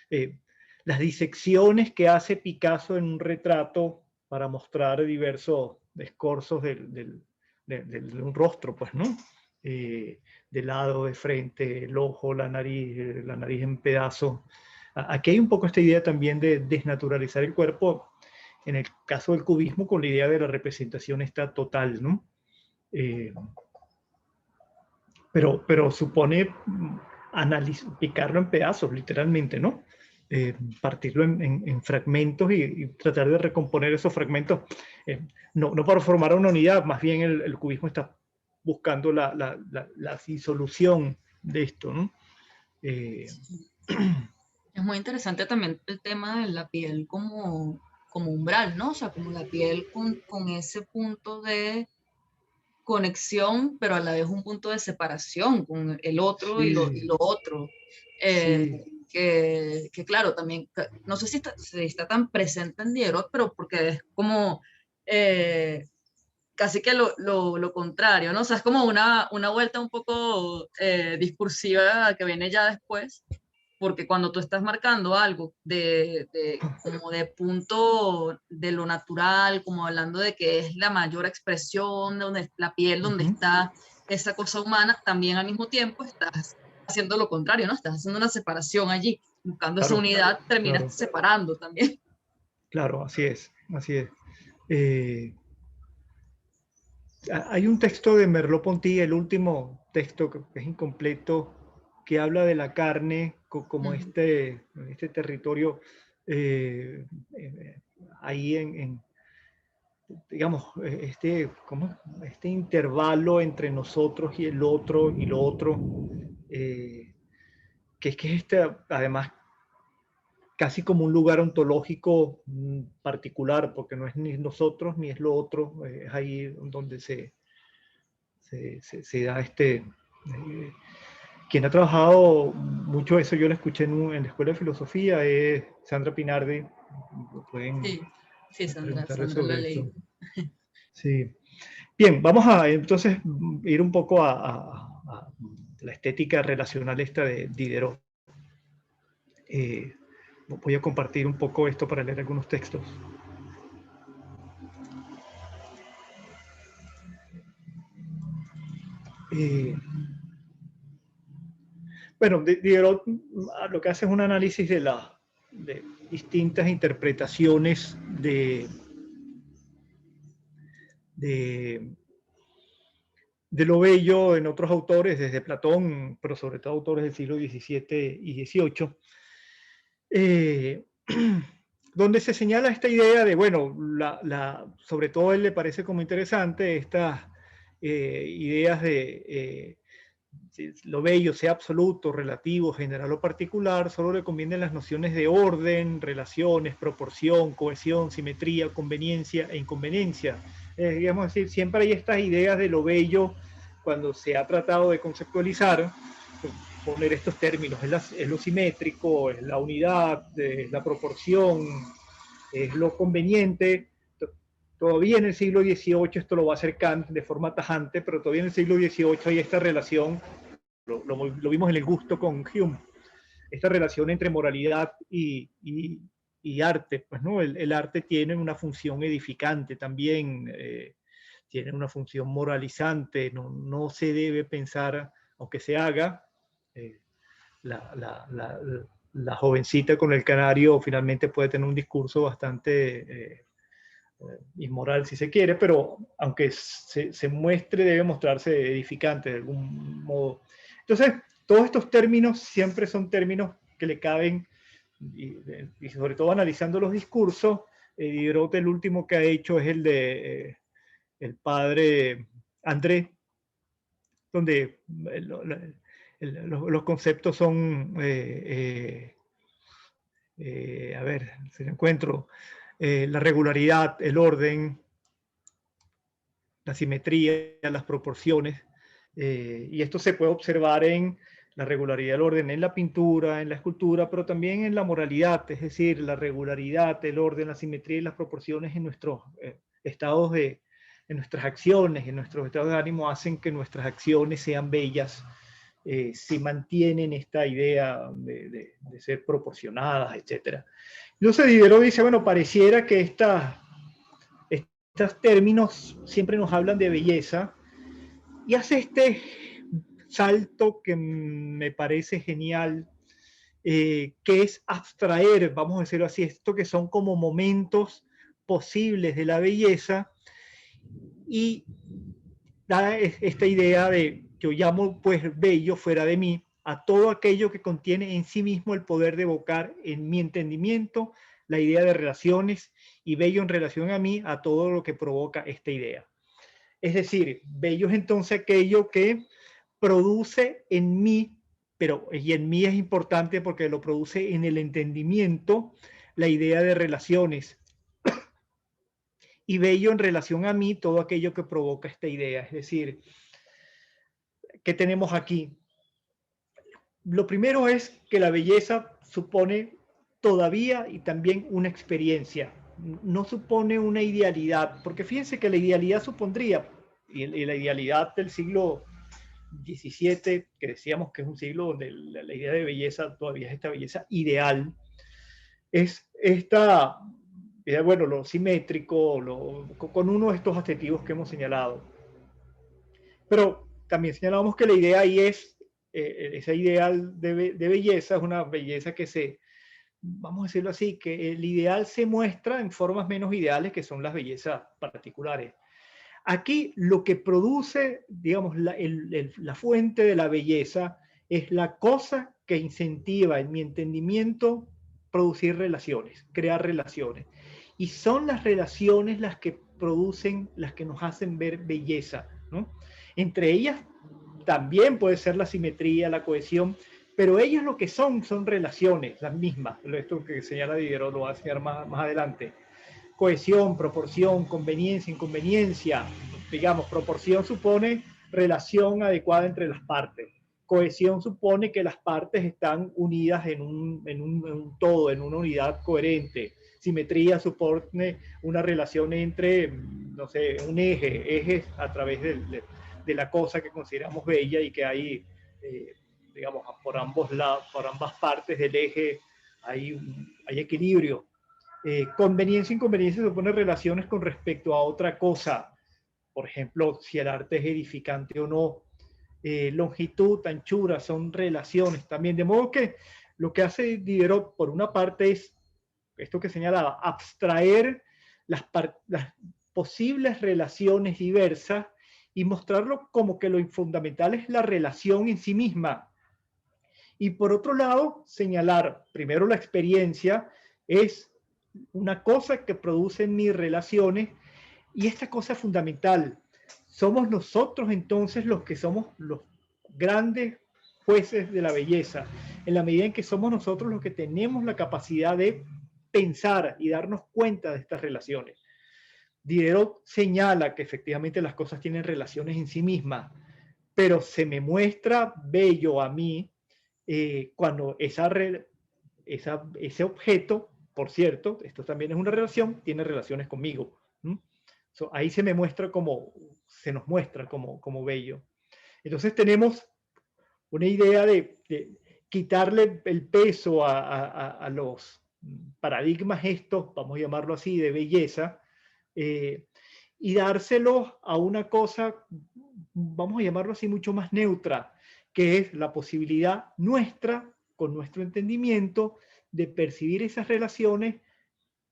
eh, las disecciones que hace Picasso en un retrato para mostrar diversos escorzos de un rostro, pues, ¿no? De lado, de frente, el ojo, la nariz en pedazos. Aquí hay un poco esta idea también de desnaturalizar el cuerpo, en el caso del cubismo, con la idea de la representación esta total, ¿no? Eh, pero supone picarlo en pedazos, literalmente, ¿no? Partirlo en fragmentos y tratar de recomponer esos fragmentos, no para formar una unidad, más bien el cubismo está buscando la disolución de esto, ¿no? Es muy interesante también el tema de la piel como umbral, ¿no? O sea, como la piel con ese punto de conexión, pero a la vez un punto de separación con el otro y lo otro. Sí. Que claro, también, no sé si está tan presente en Diderot, pero porque es como casi que lo contrario, ¿no? O sea, es como una vuelta un poco discursiva que viene ya después, porque cuando tú estás marcando algo como de punto de lo natural, como hablando de que es la mayor expresión de donde, la piel, donde está esa cosa humana, también al mismo tiempo estás haciendo lo contrario, ¿no? Estás haciendo una separación allí, buscando esa unidad, terminas separando también. Claro, así es, así es. Hay un texto de Merleau-Ponty, el último texto que es incompleto, que habla de la carne como este territorio ahí digamos, este intervalo entre nosotros y el otro y lo otro, que es además casi como un lugar ontológico particular, porque no es ni nosotros ni es lo otro, es ahí donde se da quien ha trabajado mucho eso, yo lo escuché en la Escuela de Filosofía, es Sandra Pinardi. Pueden Sí, Sandra preguntarle la sobre leí. esto. Sí. Bien, vamos a entonces ir un poco a la estética relacional esta de Diderot. Voy a compartir un poco esto para leer algunos textos. Bueno, Diderot lo que hace es un análisis de de distintas interpretaciones de lo bello en otros autores, desde Platón, pero sobre todo autores del siglo XVII y XVIII, donde se señala esta idea de, bueno, sobre todo a él le parece como interesante estas ideas de si lo bello sea absoluto, relativo, general o particular, solo le convienen las nociones de orden, relaciones, proporción, cohesión, simetría, conveniencia e inconveniencia. Digamos decir, siempre hay estas ideas de lo bello cuando se ha tratado de conceptualizar, poner estos términos, es lo simétrico, es la unidad, es la proporción, es lo conveniente. Todavía en el siglo XVIII esto lo va a hacer Kant de forma tajante, pero todavía en el siglo XVIII hay esta relación, lo vimos en el gusto con Hume, esta relación entre moralidad y arte. Pues, ¿no? El arte tiene una función edificante también, tiene una función moralizante, no se debe pensar, aunque se haga, la jovencita con el canario finalmente puede tener un discurso bastante inmoral si se quiere, pero aunque se muestre, debe mostrarse edificante de algún modo. Entonces, todos estos términos siempre son términos que le caben, y sobre todo analizando los discursos. Diderot, el último que ha hecho es el de el padre André, donde los conceptos son, a ver, si lo encuentro, la regularidad, el orden, la simetría, las proporciones, y esto se puede observar en la regularidad, el orden en la pintura, en la escultura, pero también en la moralidad, es decir, la regularidad, el orden, la simetría y las proporciones en nuestros estados en nuestras acciones, en nuestros estados de ánimo, hacen que nuestras acciones sean bellas, si mantienen esta idea de ser proporcionadas, etc. Entonces Diderot dice, bueno, pareciera que estos términos siempre nos hablan de belleza, y hace este salto que me parece genial, que es abstraer, vamos a decirlo así, esto que son como momentos posibles de la belleza, y da esta idea de, yo llamo pues bello fuera de mí, a todo aquello que contiene en sí mismo el poder de evocar en mi entendimiento la idea de relaciones, y bello en relación a mí, a todo lo que provoca esta idea. Es decir, bello es entonces aquello que produce en mí, y en mí es importante porque lo produce en el entendimiento, la idea de relaciones, y bello en relación a mí todo aquello que provoca esta idea. Es decir, ¿qué tenemos aquí? Lo primero es que la belleza supone todavía y también una experiencia, no supone una idealidad, porque fíjense que la idealidad supondría, y la idealidad del siglo XVII, que decíamos que es un siglo donde la idea de belleza todavía es esta belleza ideal, es esta, bueno, lo simétrico, con uno de estos adjetivos que hemos señalado. Pero también señalamos que la idea ahí es, esa ideal de belleza es una belleza que vamos a decirlo así, que el ideal se muestra en formas menos ideales, que son las bellezas particulares. Aquí lo que produce, digamos, la fuente de la belleza es la cosa que incentiva en mi entendimiento producir relaciones, crear relaciones. Y son las relaciones las que producen, las que nos hacen ver belleza, ¿no? Entre ellas también puede ser la simetría, la cohesión, pero ellas lo que son relaciones, las mismas. Esto que señala Diderot lo va a enseñar más adelante. Cohesión, proporción, conveniencia, inconveniencia. Digamos, proporción supone relación adecuada entre las partes. Cohesión supone que las partes están unidas en un todo, en una unidad coherente. Simetría supone una relación entre, no sé, un ejes a través de la cosa que consideramos bella, y que hay, digamos, por ambas partes del eje hay equilibrio. Conveniencia e inconveniencia supone relaciones con respecto a otra cosa. Por ejemplo, si el arte es edificante o no. Longitud, anchura, son relaciones también. De modo que lo que hace Diderot, por una parte, es esto que señalaba, abstraer las posibles relaciones diversas y mostrarlo como que lo fundamental es la relación en sí misma. Y por otro lado, señalar primero la experiencia es una cosa que produce mis relaciones, y esta cosa es fundamental. Somos nosotros entonces los que somos los grandes jueces de la belleza, en la medida en que somos nosotros los que tenemos la capacidad de pensar y darnos cuenta de estas relaciones. Diderot señala que efectivamente las cosas tienen relaciones en sí mismas, pero se me muestra bello a mí cuando ese objeto, por cierto, esto también es una relación, tiene relaciones conmigo. Ahí se me muestra se nos muestra como bello. Entonces tenemos una idea de quitarle el peso a los paradigmas estos, vamos a llamarlo así, de belleza, y dárselo a una cosa, vamos a llamarlo así, mucho más neutra, que es la posibilidad nuestra, con nuestro entendimiento, de percibir esas relaciones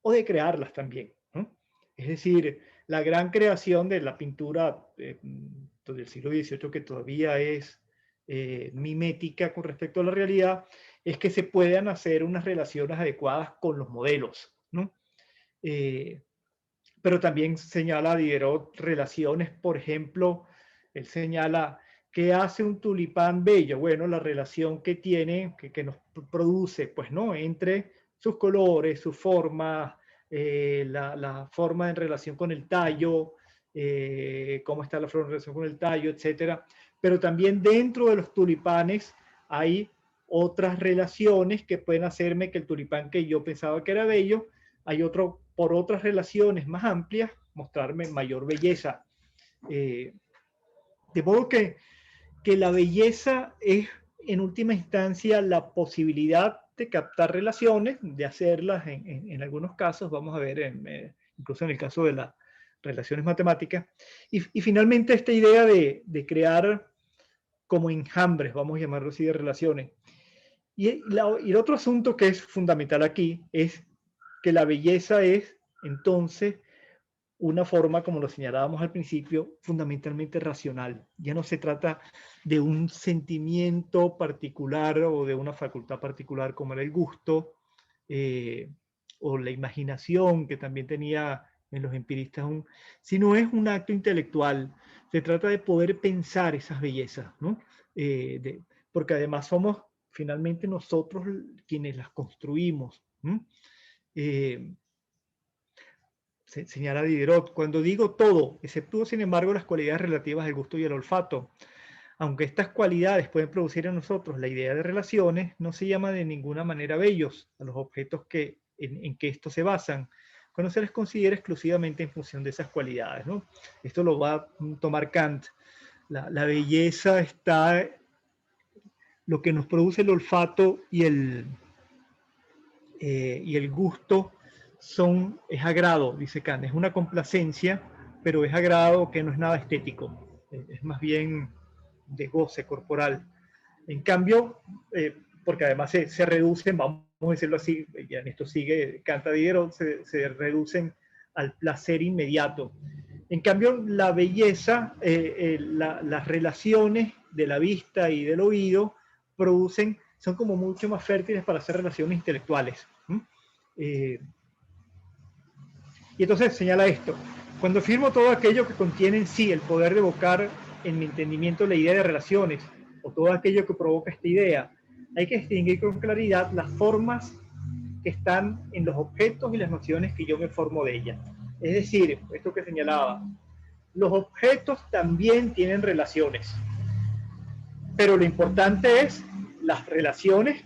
o de crearlas también, ¿no? Es decir, la gran creación de la pintura del siglo XVIII, que todavía es mimética con respecto a la realidad, es que se puedan hacer unas relaciones adecuadas con los modelos, ¿no? Pero también señala Diderot relaciones, por ejemplo, él señala ¿qué hace un tulipán bello? Bueno, la relación que tiene, que nos produce, pues, ¿no? Entre sus colores, su forma, la forma en relación con el tallo, cómo está la flor en relación con el tallo, etcétera. Pero también dentro de los tulipanes hay otras relaciones que pueden hacerme que el tulipán que yo pensaba que era bello, hay otro, por otras relaciones más amplias, mostrarme mayor belleza. De modo que la belleza es, en última instancia, la posibilidad de captar relaciones, de hacerlas en algunos casos, vamos a ver, incluso en el caso de las relaciones matemáticas, y finalmente esta idea de crear como enjambres, vamos a llamarlo así, de relaciones. Y el otro asunto que es fundamental aquí es que la belleza es, entonces, una forma, como lo señalábamos al principio, fundamentalmente racional. Ya no se trata de un sentimiento particular o de una facultad particular como era el gusto o la imaginación que también tenía en los empiristas, sino es un acto intelectual. Se trata de poder pensar esas bellezas, ¿no? Porque además somos finalmente nosotros quienes las construimos. Señala Diderot, cuando digo todo, exceptúo sin embargo las cualidades relativas al gusto y al olfato. Aunque estas cualidades pueden producir en nosotros la idea de relaciones, no se llama de ninguna manera bellos a los objetos en que estos se basan, cuando se les considera exclusivamente en función de esas cualidades, ¿no? Esto lo va a tomar Kant. La belleza está, lo que nos produce el olfato y el gusto es agrado, dice Kant, es una complacencia, pero es agrado que no es nada estético, es más bien de goce corporal. En cambio, porque además se reducen, vamos a decirlo así, ya en esto sigue Kant a Diderot, se reducen al placer inmediato. En cambio, la belleza, las relaciones de la vista y del oído son como mucho más fértiles para hacer relaciones intelectuales. Y entonces señala esto: cuando afirmo todo aquello que contiene en sí el poder de evocar en mi entendimiento la idea de relaciones, o todo aquello que provoca esta idea, hay que distinguir con claridad las formas que están en los objetos y las nociones que yo me formo de ellas. Es decir, esto que señalaba, los objetos también tienen relaciones, pero lo importante es las relaciones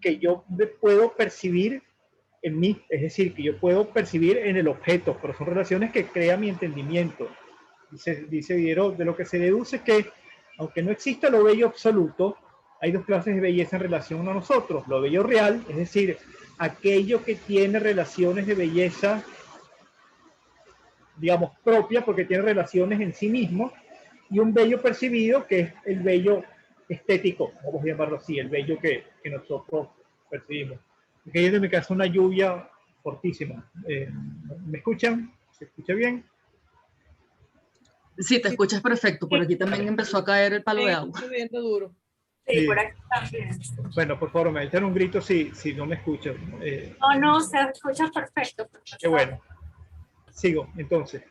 que yo puedo percibir en mí, es decir, que yo puedo percibir en el objeto, pero son relaciones que crea mi entendimiento. Dice Diderot, de lo que se deduce que, aunque no exista lo bello absoluto, hay dos clases de belleza en relación a nosotros: lo bello real, es decir, aquello que tiene relaciones de belleza, digamos, propias, porque tiene relaciones en sí mismo, y un bello percibido, que es el bello estético, vamos a llamarlo así, el bello que nosotros percibimos. Cayendo en mi casa una lluvia fortísima. ¿Me escuchan? ¿Se escucha bien? Sí, te escuchas perfecto. Por aquí también empezó a caer el palo de agua. Está lloviendo duro. Sí, Sí. por aquí también. Bueno, por favor, me echan un grito si no me escuchan. No, no, se escucha perfecto. Qué bueno. Sigo, entonces.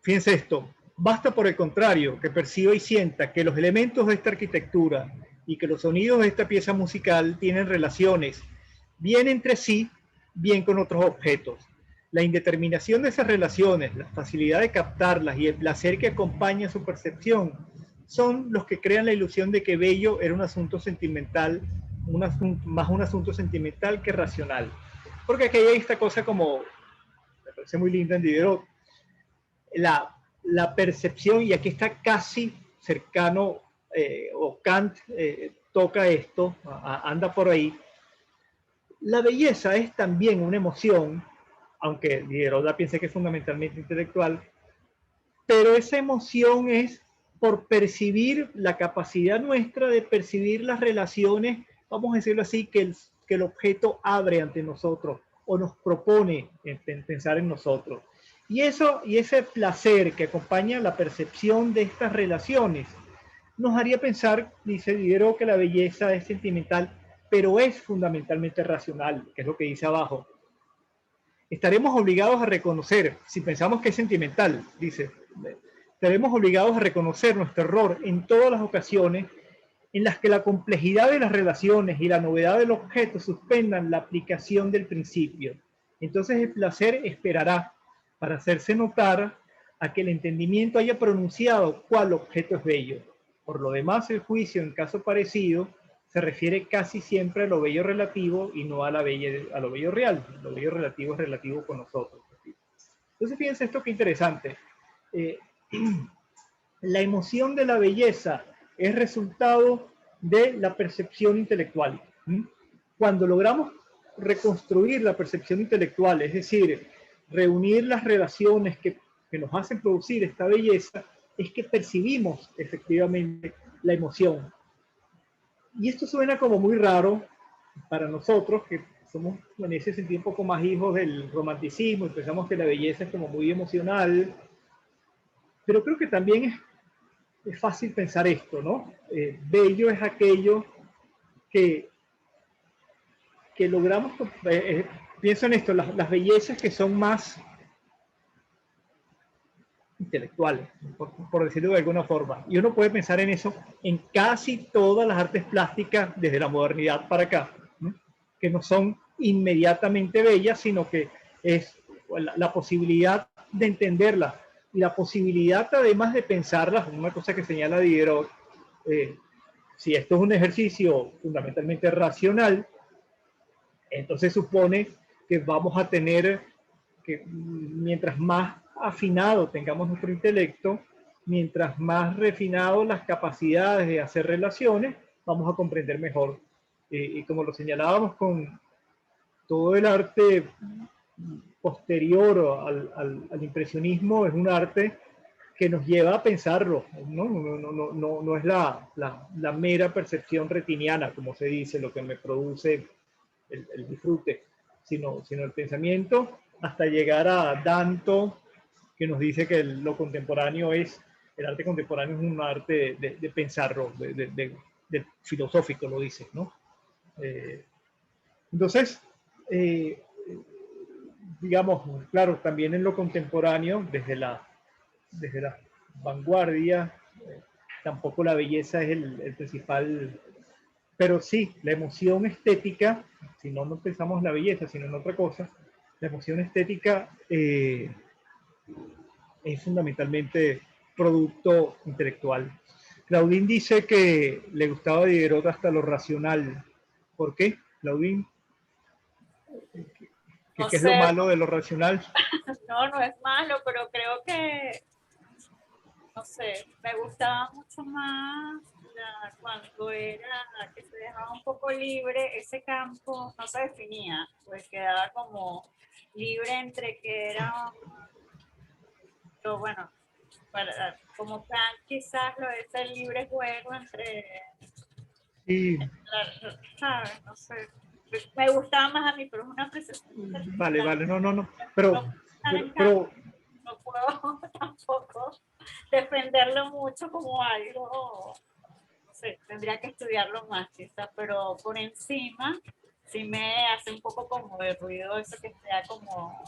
Fíjense esto. Basta, por el contrario, que perciba y sienta que los elementos de esta arquitectura y que los sonidos de esta pieza musical tienen relaciones, bien entre sí, bien con otros objetos. La indeterminación de esas relaciones, la facilidad de captarlas y el placer que acompaña su percepción son los que crean la ilusión de que bello era un asunto sentimental, más un asunto sentimental que racional. Porque aquí hay esta cosa como, me parece muy linda en Diderot, la percepción, y aquí está casi cercano, o Kant toca esto, anda por ahí. La belleza es también una emoción, aunque Diderot piensa que es fundamentalmente intelectual, pero esa emoción es por percibir la capacidad nuestra de percibir las relaciones, vamos a decirlo así, que el objeto abre ante nosotros o nos propone pensar en nosotros. Y ese placer que acompaña la percepción de estas relaciones nos haría pensar, dice Diderot, que la belleza es sentimental, pero es fundamentalmente racional, que es lo que dice abajo. Estaremos obligados a reconocer, si pensamos que es sentimental, dice, estaremos obligados a reconocer nuestro error en todas las ocasiones en las que la complejidad de las relaciones y la novedad del objeto suspendan la aplicación del principio. Entonces el placer esperará para hacerse notar a que el entendimiento haya pronunciado cuál objeto es bello. Por lo demás, el juicio, en caso parecido, se refiere casi siempre a lo bello relativo y no a lo bello real. Lo bello relativo es relativo con nosotros. Entonces, fíjense esto que interesante. La emoción de la belleza es resultado de la percepción intelectual. Cuando logramos reconstruir la percepción intelectual, es decir, reunir las relaciones que nos hacen producir esta belleza, es que percibimos efectivamente la emoción. Y esto suena como muy raro para nosotros, que somos en ese sentido un poco más hijos del romanticismo y pensamos que la belleza es como muy emocional, pero creo que también es fácil pensar esto, ¿no? Bello es aquello que logramos, pienso en esto, las bellezas que son más intelectuales, por decirlo de alguna forma. Y uno puede pensar en eso en casi todas las artes plásticas desde la modernidad para acá, ¿no? Que no son inmediatamente bellas, sino que es la posibilidad de entenderlas y la posibilidad además de pensarlas, una cosa que señala Diderot, si esto es un ejercicio fundamentalmente racional, entonces supone que vamos a tener que, mientras más afinado tengamos nuestro intelecto, mientras más refinado las capacidades de hacer relaciones, vamos a comprender mejor. Y como lo señalábamos con todo el arte posterior al impresionismo, es un arte que nos lleva a pensarlo, no es la mera percepción retiniana, como se dice, lo que me produce el disfrute, sino el pensamiento, hasta llegar a Danto, que nos dice que el arte contemporáneo es un arte de pensarlo, de filosófico, lo dice, ¿no? Entonces, digamos, claro, también en lo contemporáneo, desde la vanguardia, tampoco la belleza es el principal, pero sí, la emoción estética, si no pensamos en la belleza, sino en otra cosa, la emoción estética es fundamentalmente producto intelectual. Claudine dice que le gustaba Diderot hasta lo racional. ¿Por qué, Claudine? No ¿Qué es sé, lo malo de lo racional? no es malo, pero creo que, no sé, me gustaba mucho más cuando era que se dejaba un poco libre, ese campo no se definía, pues quedaba como libre entre que era, pero bueno, como Kant quizás lo es el libre juego entre, Sí, ¿sabes? No sé. Me gustaba más a mí, pero es una apreciación vale, personal. vale, no. No Pero, puedo estar en pero no puedo tampoco defenderlo mucho como algo, no sé, tendría que estudiarlo más quizás, pero por encima sí me hace un poco como de ruido eso que sea como,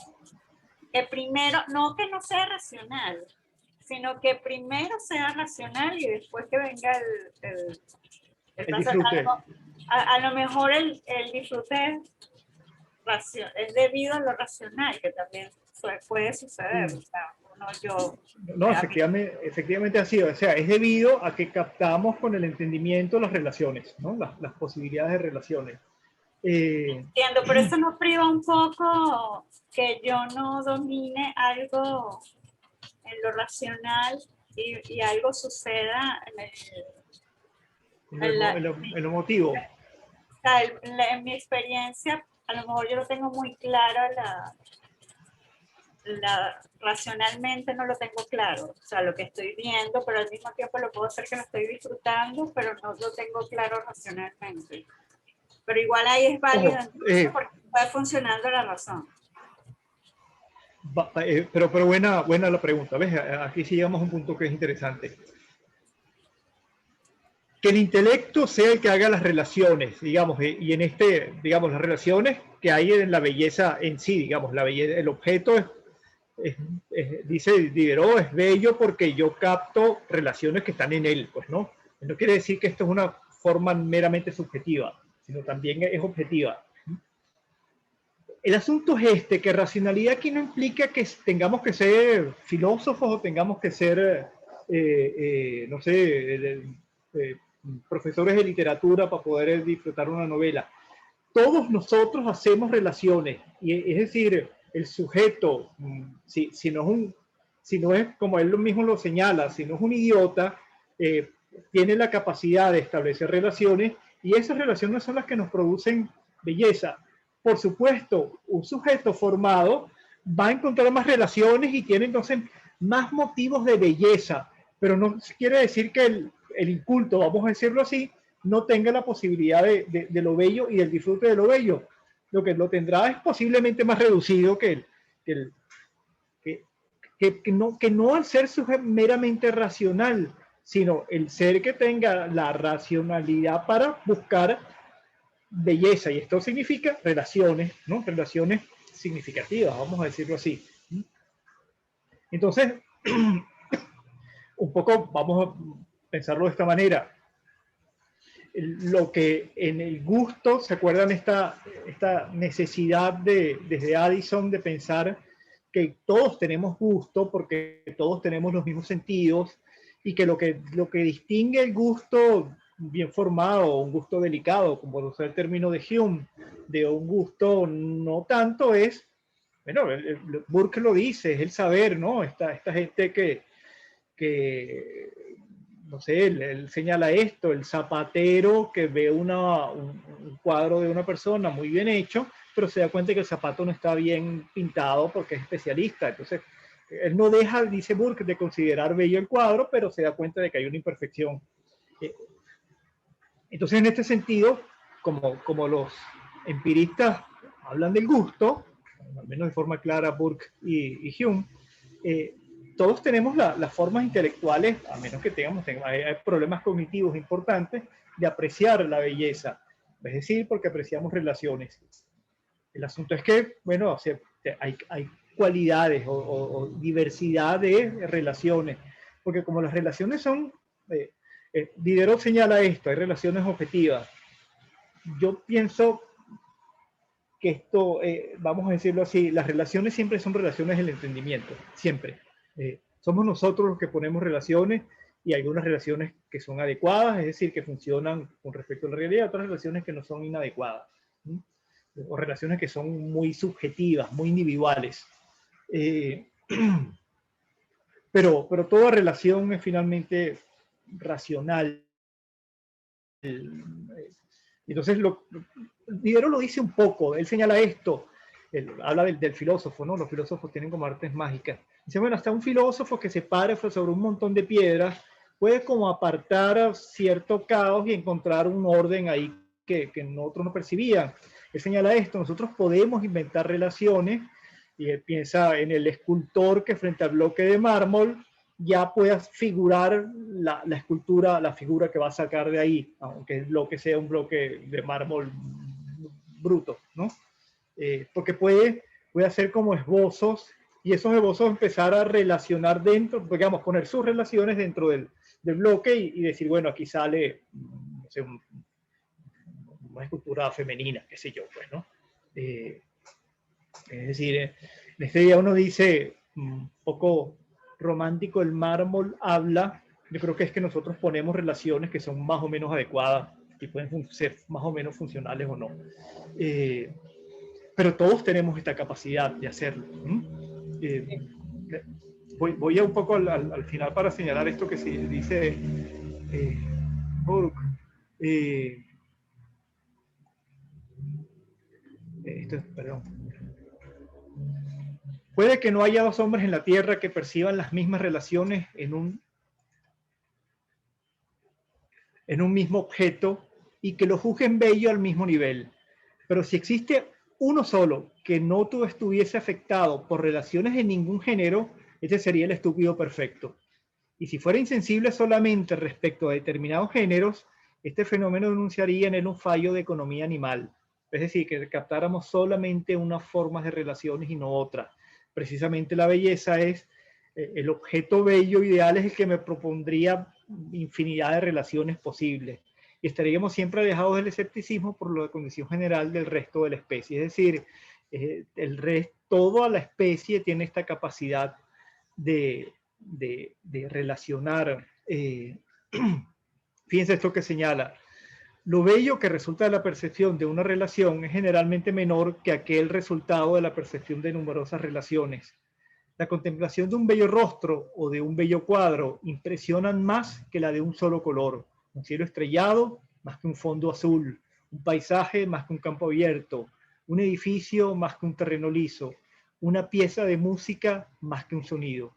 que primero, no que no sea racional, sino que primero sea racional y después que venga el el placer. disfrute. A lo mejor el disfrute es debido a lo racional, que también puede suceder. O sea, No, efectivamente ha sido. O sea, es debido a que captamos con el entendimiento las relaciones, ¿no? Las posibilidades de relaciones. entiendo, pero eso nos priva un poco que yo no domine algo en lo racional y algo suceda En lo emotivo. en mi experiencia. A lo mejor yo lo tengo muy claro, racionalmente no lo tengo claro, o sea, lo que estoy viendo, pero al mismo tiempo lo puedo hacer que lo estoy disfrutando, pero no lo tengo claro racionalmente. Pero igual ahí es válido Ojo, porque va funcionando la razón. pero buena la pregunta. ¿Ves? Aquí sí llegamos a un punto que es interesante. Que el intelecto sea el que haga las relaciones, digamos, y en digamos, las relaciones que hay en la belleza en sí, digamos, la belleza, el objeto dice Diderot, es bello porque yo capto relaciones que están en él, pues, ¿no? No quiere decir que esto es una forma meramente subjetiva, sino también es objetiva. El asunto es que racionalidad aquí no implica que tengamos que ser filósofos o tengamos que ser, no sé, profesores de literatura para poder disfrutar una novela. Todos nosotros hacemos relaciones, y es decir, el sujeto, si no es como él mismo lo señala, si no es un idiota, tiene la capacidad de establecer relaciones, y esas relaciones son las que nos producen belleza. Por supuesto, un sujeto formado va a encontrar más relaciones y tiene entonces más motivos de belleza, pero no quiere decir que el inculto, vamos a decirlo así, no tenga la posibilidad de lo bello y del disfrute de lo bello. Lo que lo tendrá es posiblemente más reducido que no al ser meramente racional, sino el ser que tenga la racionalidad para buscar belleza. Y esto significa relaciones, ¿no? Relaciones significativas, vamos a decirlo así. Entonces, un poco vamos a pensarlo de esta manera. Lo que en el gusto, ¿se acuerdan esta necesidad desde Addison de pensar que todos tenemos gusto porque todos tenemos los mismos sentidos y que lo que distingue el gusto bien formado, un gusto delicado, como usa el término de Hume, de un gusto no tanto es, bueno, Burke lo dice, es el saber, ¿no? Esta gente que no sé, él señala esto, el zapatero que ve un cuadro de una persona muy bien hecho, pero se da cuenta que el zapato no está bien pintado porque es especialista. Entonces, él no deja, dice Burke, de considerar bello el cuadro, pero se da cuenta de que hay una imperfección. Entonces, en este sentido, como los empiristas hablan del gusto, al menos de forma clara Burke y Hume, todos tenemos las formas intelectuales, a menos que hay problemas cognitivos importantes, de apreciar la belleza, es decir, porque apreciamos relaciones. El asunto es que, bueno, hay cualidades o diversidad de relaciones, porque como las relaciones son, Diderot señala esto, hay relaciones objetivas. Yo pienso que esto, vamos a decirlo así, las relaciones siempre son relaciones del entendimiento, siempre. Somos nosotros los que ponemos relaciones y algunas relaciones que son adecuadas, es decir, que funcionan con respecto a la realidad, otras relaciones que no son inadecuadas, ¿sí? O relaciones que son muy subjetivas, muy individuales. Pero toda relación es finalmente racional. Entonces, Diderot lo dice un poco, él señala esto, habla del filósofo, ¿no? Los filósofos tienen como artes mágicas. Dice, bueno, hasta un filósofo que se pare sobre un montón de piedras puede como apartar cierto caos y encontrar un orden ahí que otros no percibían. Él señala esto, nosotros podemos inventar relaciones, y él piensa en el escultor que frente al bloque de mármol ya pueda figurar la escultura, la figura que va a sacar de ahí, aunque el bloque sea un bloque de mármol bruto, ¿no? Porque puede hacer como esbozos, y esos esbozos empezar a relacionar dentro, digamos, poner sus relaciones dentro del bloque y decir, bueno, aquí sale, no sé, una escultura femenina, qué sé yo, pues, ¿no? Es decir, en este día uno dice, un poco romántico, el mármol habla, yo creo que es que nosotros ponemos relaciones que son más o menos adecuadas y pueden ser más o menos funcionales o no. Pero todos tenemos esta capacidad de hacerlo. Voy a un poco al final para señalar esto que se dice Burke. Perdón. Puede que no haya dos hombres en la Tierra que perciban las mismas relaciones en un mismo objeto y que lo juzguen bello al mismo nivel. Pero si existe uno solo que no estuviese afectado por relaciones de ningún género, ese sería el estúpido perfecto. Y si fuera insensible solamente respecto a determinados géneros, este fenómeno denunciaría en él un fallo de economía animal. Es decir, que captáramos solamente unas formas de relaciones y no otras. Precisamente la belleza es el objeto bello ideal, es el que me propondría infinidad de relaciones posibles. Y estaríamos siempre alejados del escepticismo por la condición general del resto de la especie. Es decir, toda la especie tiene esta capacidad de relacionar. Fíjense esto que señala. Lo bello que resulta de la percepción de una relación es generalmente menor que aquel resultado de la percepción de numerosas relaciones. La contemplación de un bello rostro o de un bello cuadro impresionan más que la de un solo color. Un cielo estrellado más que un fondo azul, un paisaje más que un campo abierto, un edificio más que un terreno liso, una pieza de música más que un sonido.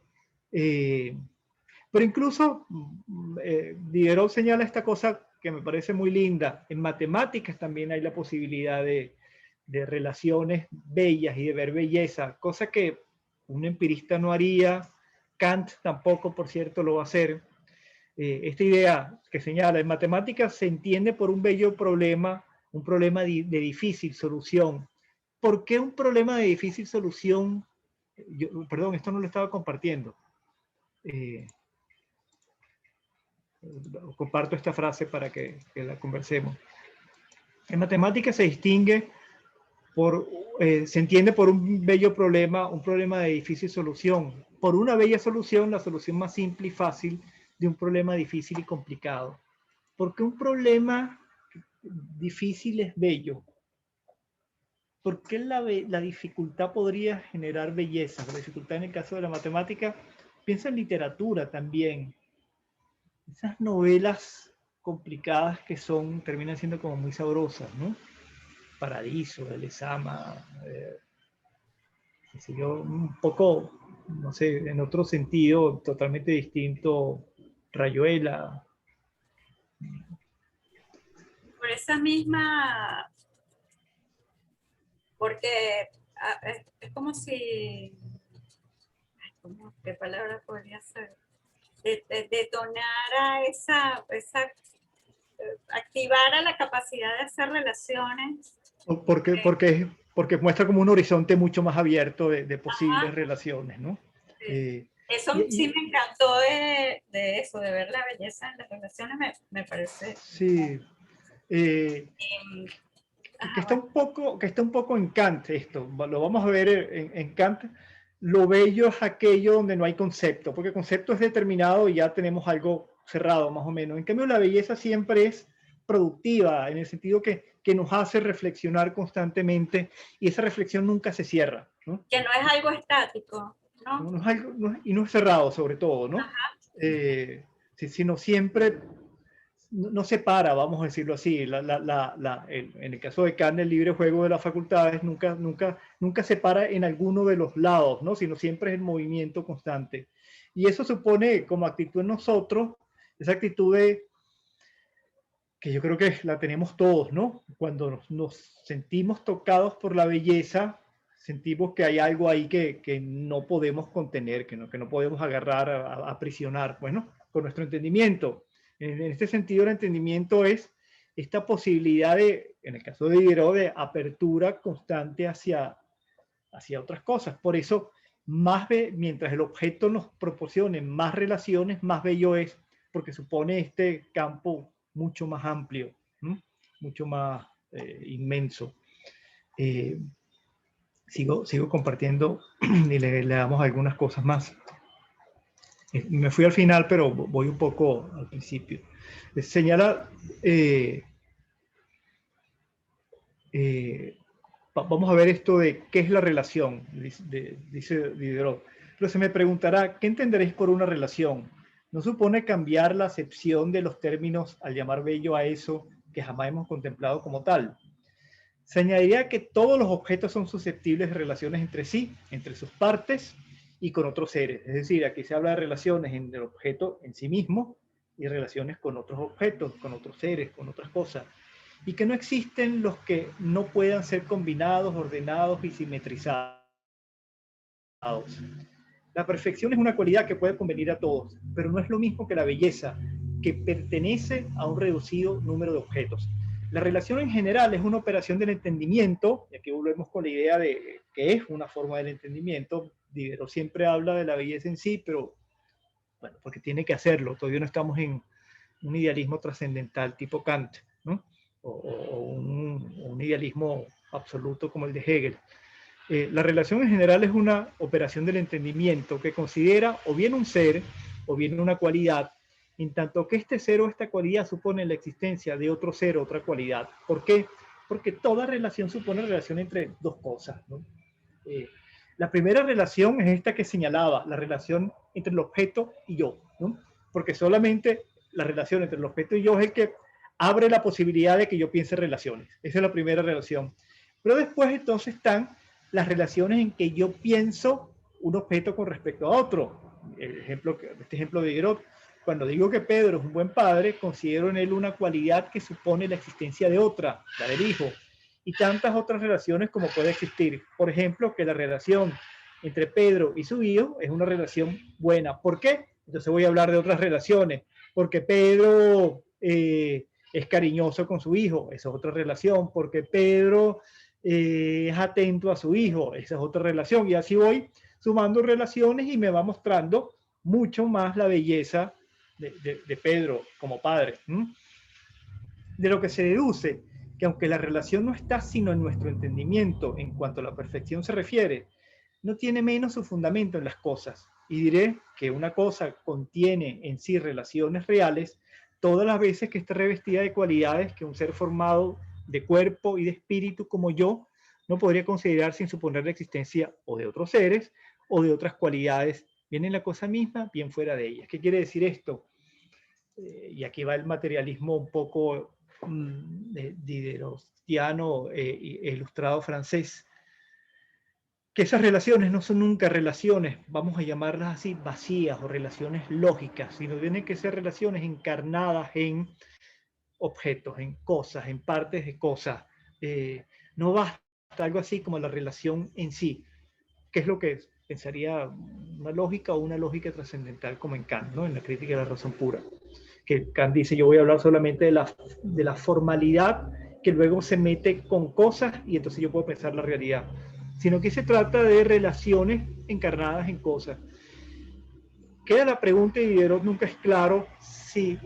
Pero incluso Diderot señala esta cosa que me parece muy linda. En matemáticas también hay la posibilidad de relaciones bellas y de ver belleza, cosa que un empirista no haría. Kant tampoco, por cierto, lo va a hacer. Esta idea que señala, en matemáticas se entiende por un bello problema, un problema de difícil solución. ¿Por qué un problema de difícil solución? Perdón, esto no lo estaba compartiendo. Comparto esta frase para que la conversemos. En matemáticas se distingue se entiende por un bello problema, un problema de difícil solución. Por una bella solución, la solución más simple y fácil de un problema difícil y complicado. ¿Por qué un problema difícil es bello? ¿Por qué la dificultad podría generar belleza? La dificultad en el caso de la matemática, piensa en literatura también. Esas novelas complicadas que terminan siendo como muy sabrosas, ¿no? Paradiso, El Ezama, un poco, no sé, en otro sentido totalmente distinto, Rayuela. Por esa misma, porque es como si, ¿qué palabra podría ser? Detonara activara la capacidad de hacer relaciones. Porque muestra como un horizonte mucho más abierto de posibles relaciones, ¿no? Sí. Eso sí me encantó de eso, de ver la belleza en las relaciones, me parece. Sí. Que está un poco en Kant esto, lo vamos a ver en Kant. Lo bello es aquello donde no hay concepto, porque el concepto es determinado y ya tenemos algo cerrado más o menos. En cambio, la belleza siempre es productiva, en el sentido que nos hace reflexionar constantemente y esa reflexión nunca se cierra, ¿no? Que no es algo estático, ¿no? Y no es cerrado sobre todo, ¿no? Sino siempre no separa, vamos a decirlo así. En el caso de Kant, el libre juego de las facultades nunca separa en alguno de los lados, ¿no? Sino siempre es el movimiento constante. Y eso supone como actitud en nosotros, esa actitud que yo creo que la tenemos todos, ¿no? Cuando nos sentimos tocados por la belleza, sentimos que hay algo ahí que no podemos contener, que no podemos agarrar, aprisionar, bueno, con nuestro entendimiento. En este sentido, el entendimiento es esta posibilidad en el caso de Diderot, de apertura constante hacia otras cosas. Por eso, mientras el objeto nos proporcione más relaciones, más bello es, porque supone este campo mucho más amplio, ¿no? Mucho más inmenso. Sigo compartiendo y le damos algunas cosas más. Me fui al final, pero voy un poco al principio. Señala, vamos a ver esto de qué es la relación, dice Diderot. Pero se me preguntará, ¿qué entenderéis por una relación? No supone cambiar la acepción de los términos al llamar bello a eso que jamás hemos contemplado como tal. Se añadiría que todos los objetos son susceptibles de relaciones entre sí, entre sus partes y con otros seres. Es decir, aquí se habla de relaciones entre el objeto en sí mismo y relaciones con otros objetos, con otros seres, con otras cosas. Y que no existen los que no puedan ser combinados, ordenados y simetrizados. La perfección es una cualidad que puede convenir a todos, pero no es lo mismo que la belleza, que pertenece a un reducido número de objetos. La relación en general es una operación del entendimiento, y aquí volvemos con la idea de que es una forma del entendimiento. Diderot siempre habla de la belleza en sí, pero bueno, porque tiene que hacerlo. Todavía no estamos en un idealismo trascendental tipo Kant, ¿no? O un idealismo absoluto como el de Hegel. La relación en general es una operación del entendimiento que considera o bien un ser o bien una cualidad, en tanto que este ser o esta cualidad supone la existencia de otro ser o otra cualidad. ¿Por qué? Porque toda relación supone relación entre dos cosas, ¿no? La primera relación es esta que señalaba, la relación entre el objeto y yo, ¿no? Porque solamente la relación entre el objeto y yo es el que abre la posibilidad de que yo piense este es la primera relación. Pero después entonces están las relaciones en que yo pienso un objeto con respecto a otro. Este ejemplo de Diderot, cuando digo que Pedro es un buen padre, considero en él una cualidad que supone la existencia de otra, la del hijo, y tantas otras relaciones como puede existir. Por ejemplo, que la relación entre Pedro y su hijo es una relación buena. ¿Por qué? Entonces voy a hablar de otras relaciones. Porque Pedro es cariñoso con su hijo, esa es otra relación. Porque Pedro es atento a su hijo, esa es otra relación. Y así voy sumando relaciones y me va mostrando mucho más la belleza de Pedro como padre. De lo que se deduce que aunque la relación no está sino en nuestro entendimiento en cuanto a la perfección se refiere, no tiene menos su fundamento en las cosas. Y diré que una cosa contiene en sí relaciones reales todas las veces que está revestida de cualidades que un ser formado de cuerpo y de espíritu como yo no podría considerar sin suponer la existencia o de otros seres o de otras cualidades, bien en la cosa misma, bien fuera de ella. ¿Qué quiere decir esto? Y aquí va el materialismo un poco diderotiano, ilustrado francés, que esas relaciones no son nunca relaciones, vamos a llamarlas así, vacías o relaciones lógicas, sino tienen que ser relaciones encarnadas en objetos, en cosas, en partes de cosas. No basta algo así como la relación en sí, que es lo que pensaría una lógica o una lógica trascendental como en Kant, ¿no? En la crítica de la razón pura. Que Kant dice, yo voy a hablar solamente de la formalidad que luego se mete con cosas y entonces yo puedo pensar la realidad. Sino que se trata de relaciones encarnadas en cosas. Queda la pregunta y Diderot nunca es claro si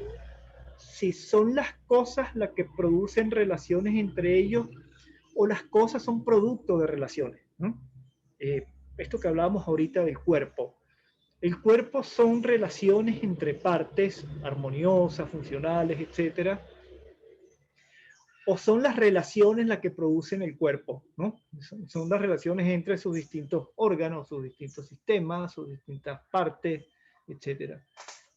son las cosas las que producen relaciones entre ellos o las cosas son producto de relaciones, ¿no? Esto que hablábamos ahorita del cuerpo. El cuerpo son relaciones entre partes armoniosas, funcionales, etcétera, o son las relaciones las que producen el cuerpo, ¿no? Son las relaciones entre sus distintos órganos, sus distintos sistemas, sus distintas partes, etcétera.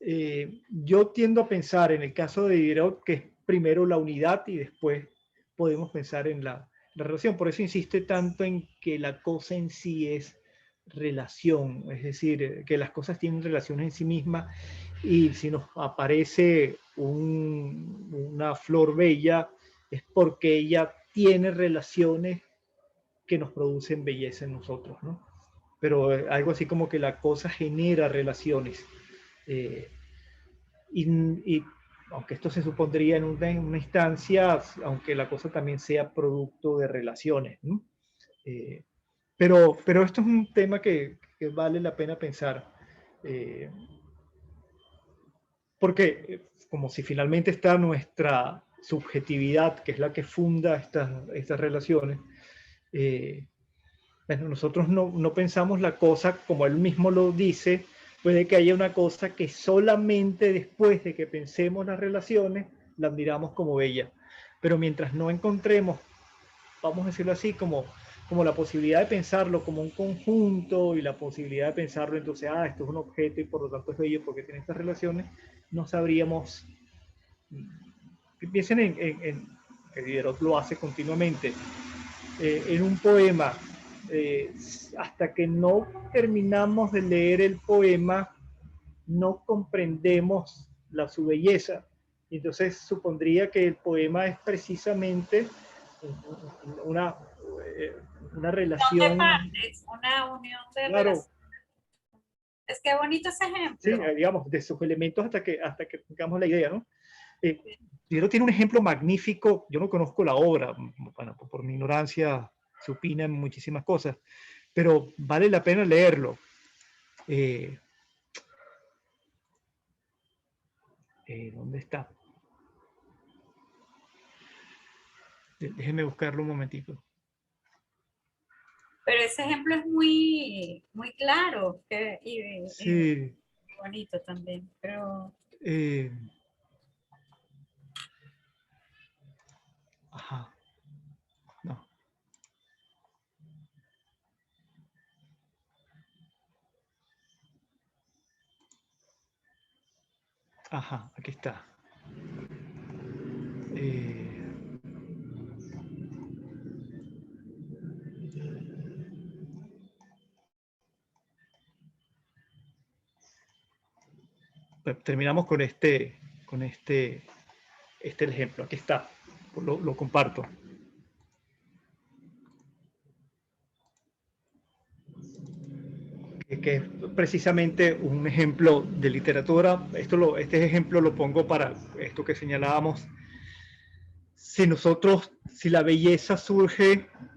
yo tiendo a pensar en el caso de Diderot que es primero la unidad y después podemos pensar en la relación. Por eso insiste tanto en que la cosa en sí es relación, es decir, que las cosas tienen relaciones en sí mismas, y si nos aparece una flor bella es porque ella tiene relaciones que nos producen belleza en nosotros, ¿no? Pero algo así como que la cosa genera relaciones. Y aunque esto se supondría en una instancia, aunque la cosa también sea producto de relaciones, ¿no? Pero esto es un tema que vale la pena pensar. Porque como si finalmente está nuestra subjetividad, que es la que funda estas relaciones, bueno, nosotros no pensamos la cosa como él mismo lo dice. Puede que haya una cosa que solamente después de que pensemos las relaciones, la admiramos como bella. Pero mientras no encontremos, vamos a decirlo así, como la posibilidad de pensarlo como un conjunto y la posibilidad de pensarlo entonces, esto es un objeto y por lo tanto es bello porque tiene estas relaciones, no sabríamos. Piensen en que Diderot lo hace continuamente. En un poema, hasta que no terminamos de leer el poema, no comprendemos su belleza. Entonces supondría que el poema es precisamente una relación. Son de partes, una unión de Claro. relaciones. Es que bonito ese ejemplo. Sí, digamos, de sus elementos hasta que tengamos la idea, ¿no? Diderot tiene un ejemplo magnífico. Yo no conozco la obra, bueno, por mi ignorancia supina en muchísimas cosas, pero vale la pena leerlo. ¿Dónde está? Déjeme buscarlo un momentito. Pero ese ejemplo es muy, muy claro Sí. y bonito también. Pero Ajá. No. Ajá, aquí está. Terminamos con este ejemplo. Aquí está. Lo comparto. Que es precisamente un ejemplo de literatura. Este ejemplo lo pongo para esto que señalábamos. Si la belleza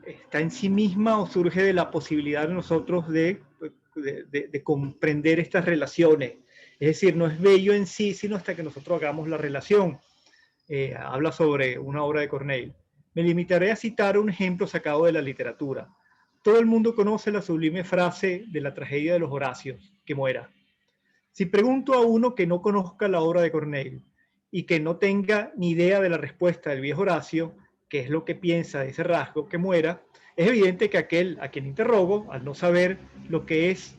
está en sí misma o surge de la posibilidad de nosotros de comprender estas relaciones. Es decir, no es bello en sí, sino hasta que nosotros hagamos la relación. Habla sobre una obra de Corneille. Me limitaré a citar un ejemplo sacado de la literatura. Todo el mundo conoce la sublime frase de la tragedia de los Horacios, que muera. Si pregunto a uno que no conozca la obra de Corneille y que no tenga ni idea de la respuesta del viejo Horacio, qué es lo que piensa de ese rasgo, que muera, es evidente que aquel a quien interrogo, al no saber lo que es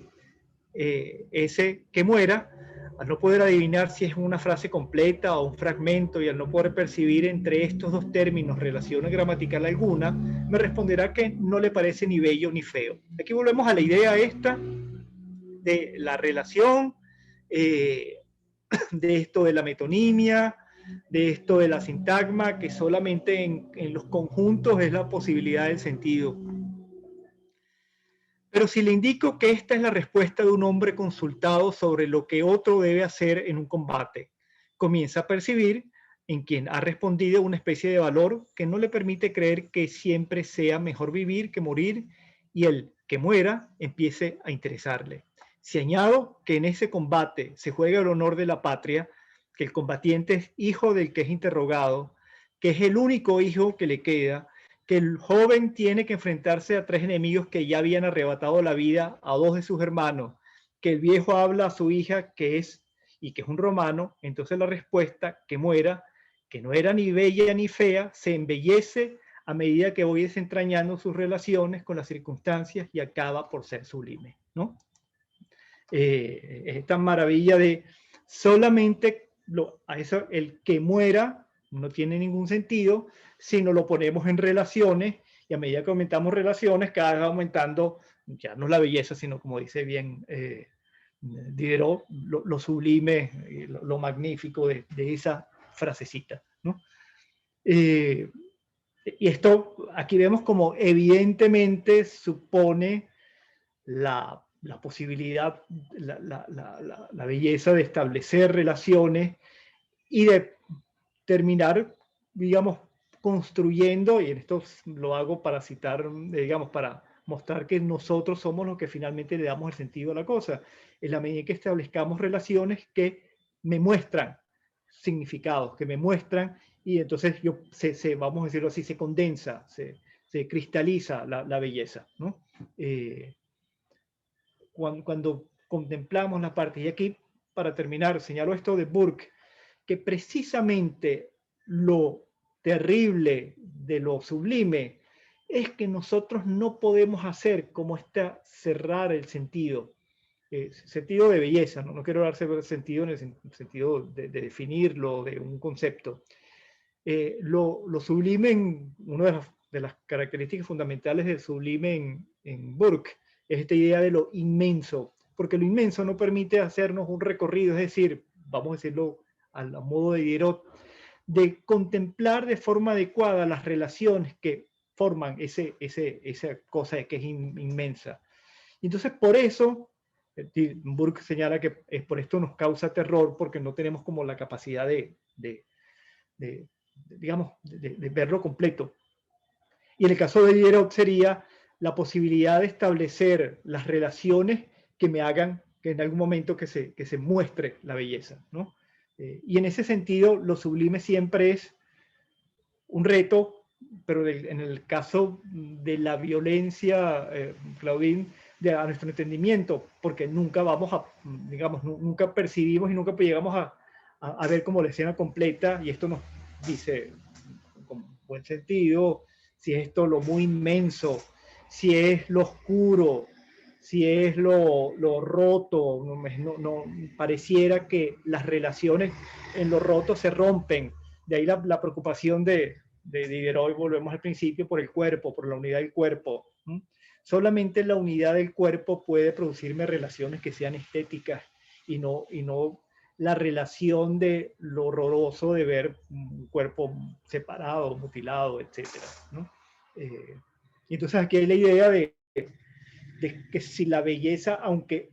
ese que muera, al no poder adivinar si es una frase completa o un fragmento y al no poder percibir entre estos dos términos relación gramatical alguna, me responderá que no le parece ni bello ni feo. Aquí volvemos a la idea esta de la relación, de esto de la metonimia, de esto de la sintagma, que solamente en los conjuntos es la posibilidad del sentido. Pero si le indico que esta es la respuesta de un hombre consultado sobre lo que otro debe hacer en un combate, comienza a percibir en quien ha respondido una especie de valor que no le permite creer que siempre sea mejor vivir que morir, y el que muera empiece a interesarle. Si añado que en ese combate se juega el honor de la patria, que el combatiente es hijo del que es interrogado, que es el único hijo que le queda, que el joven tiene que enfrentarse a 3 enemigos que ya habían arrebatado la vida a 2 de sus hermanos, que el viejo habla a su hija que es un romano, entonces la respuesta, que muera, que no era ni bella ni fea, se embellece a medida que voy desentrañando sus relaciones con las circunstancias y acaba por ser sublime, ¿no? Esta maravilla de solamente a eso, el que muera no tiene ningún sentido si no lo ponemos en relaciones, y a medida que aumentamos relaciones, cada vez va aumentando ya no la belleza, sino como dice bien Diderot, lo sublime, lo magnífico de esa frasecita, ¿no? Y esto aquí vemos como evidentemente supone la posibilidad, la belleza de establecer relaciones y de terminar, digamos, construyendo, y en esto lo hago para citar, digamos, para mostrar que nosotros somos los que finalmente le damos el sentido a la cosa, en la medida que establezcamos relaciones que me muestran significados, que me muestran, y entonces vamos a decirlo así, se condensa, se cristaliza la belleza, ¿no? Cuando contemplamos la parte, y aquí para terminar señalo esto de Burke, que precisamente lo terrible de lo sublime es que nosotros no podemos hacer como está cerrar el sentido, sentido de belleza, no quiero darse sentido en el sentido de definirlo, de un concepto. Lo sublime, una de las características fundamentales del sublime en Burke, es esta idea de lo inmenso, porque lo inmenso no permite hacernos un recorrido, es decir, vamos a decirlo al modo de Diderot, de contemplar de forma adecuada las relaciones que forman esa cosa que es inmensa. Y entonces por eso, Burke señala que por esto nos causa terror, porque no tenemos como la capacidad digamos, de verlo completo. Y en el caso de Diderot sería la posibilidad de establecer las relaciones que me hagan que en algún momento que se muestre la belleza, ¿no? Y en ese sentido, lo sublime siempre es un reto, pero en el caso de la violencia, Claudine, a nuestro entendimiento, porque nunca vamos a, digamos, nunca percibimos y nunca llegamos a ver como la escena completa, y esto nos dice con buen sentido si es esto lo muy inmenso, si es lo oscuro, si es lo roto. No pareciera que las relaciones en lo roto se rompen. De ahí la preocupación de Diderot, volvemos al principio, por el cuerpo, por la unidad del cuerpo. Solamente la unidad del cuerpo puede producirme relaciones que sean estéticas y no la relación de lo horroroso de ver un cuerpo separado, mutilado, etc., ¿no? Y entonces aquí hay la idea de que si la belleza, aunque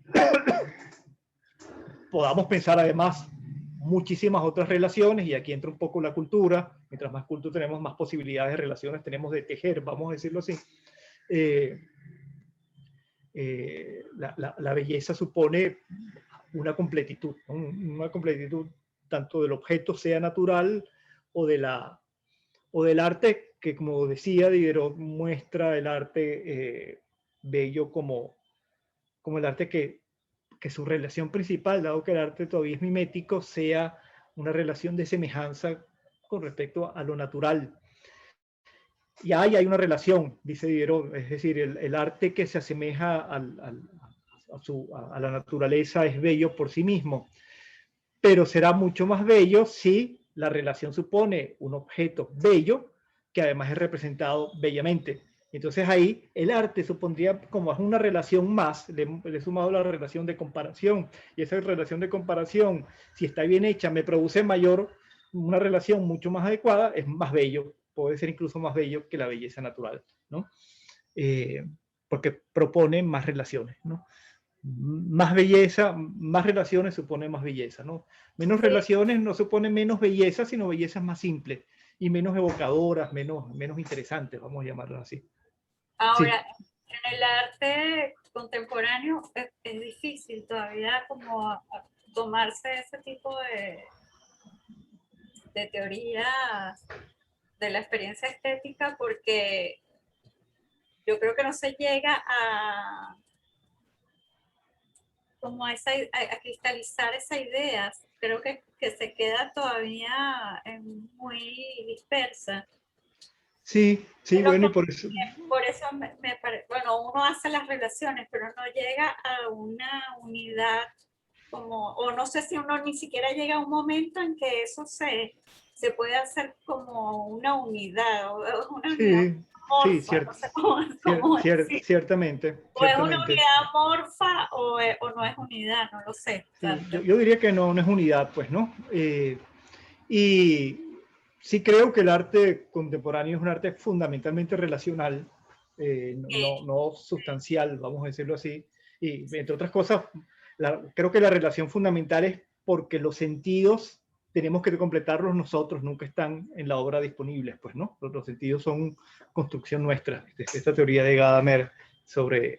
podamos pensar además muchísimas otras relaciones, y aquí entra un poco la cultura, mientras más culto tenemos, más posibilidades de relaciones tenemos de tejer, vamos a decirlo así. La belleza supone una completitud, ¿no? Una completitud tanto del objeto, sea natural, o del arte, que como decía Diderot, muestra el arte bello como el arte que su relación principal, dado que el arte todavía es mimético, sea una relación de semejanza con respecto a lo natural. Y ahí hay una relación, dice Diderot, es decir, el arte que se asemeja a la naturaleza es bello por sí mismo, pero será mucho más bello si la relación supone un objeto bello que además es representado bellamente. Entonces ahí el arte supondría como una relación más, le he sumado la relación de comparación, y esa relación de comparación, si está bien hecha, me produce una relación mucho más adecuada, es más bello, puede ser incluso más bello que la belleza natural, ¿no? Porque propone más relaciones, ¿no? Más belleza, más relaciones supone más belleza, ¿no? Menos relaciones no supone menos belleza, sino bellezas más simples y menos evocadoras, menos interesantes, vamos a llamarlas así. Ahora, Sí. en el arte contemporáneo es difícil todavía como tomarse ese tipo de teoría de la experiencia estética, porque yo creo que no se llega como a cristalizar esa idea. Creo que se queda todavía muy dispersa. Sí, bueno, y por eso... Por eso bueno, uno hace las relaciones, pero no llega a una unidad como, o no sé si uno ni siquiera llega a un momento en que eso se puede hacer como una unidad, o es una unidad Sí, sí, morfa, no sé cómo decir. ciertamente, O es una ciertamente. unidad morfa o no es unidad, no lo sé. Sí, Tanto. yo diría que no, no es unidad, pues, ¿no? Y sí creo que el arte contemporáneo es un arte fundamentalmente relacional, no sustancial, vamos a decirlo así. Y entre otras cosas, creo que la relación fundamental es porque los sentidos tenemos que completarlos nosotros, nunca están en la obra disponibles, pues, ¿no? Los sentidos son construcción nuestra. Esta teoría de Gadamer sobre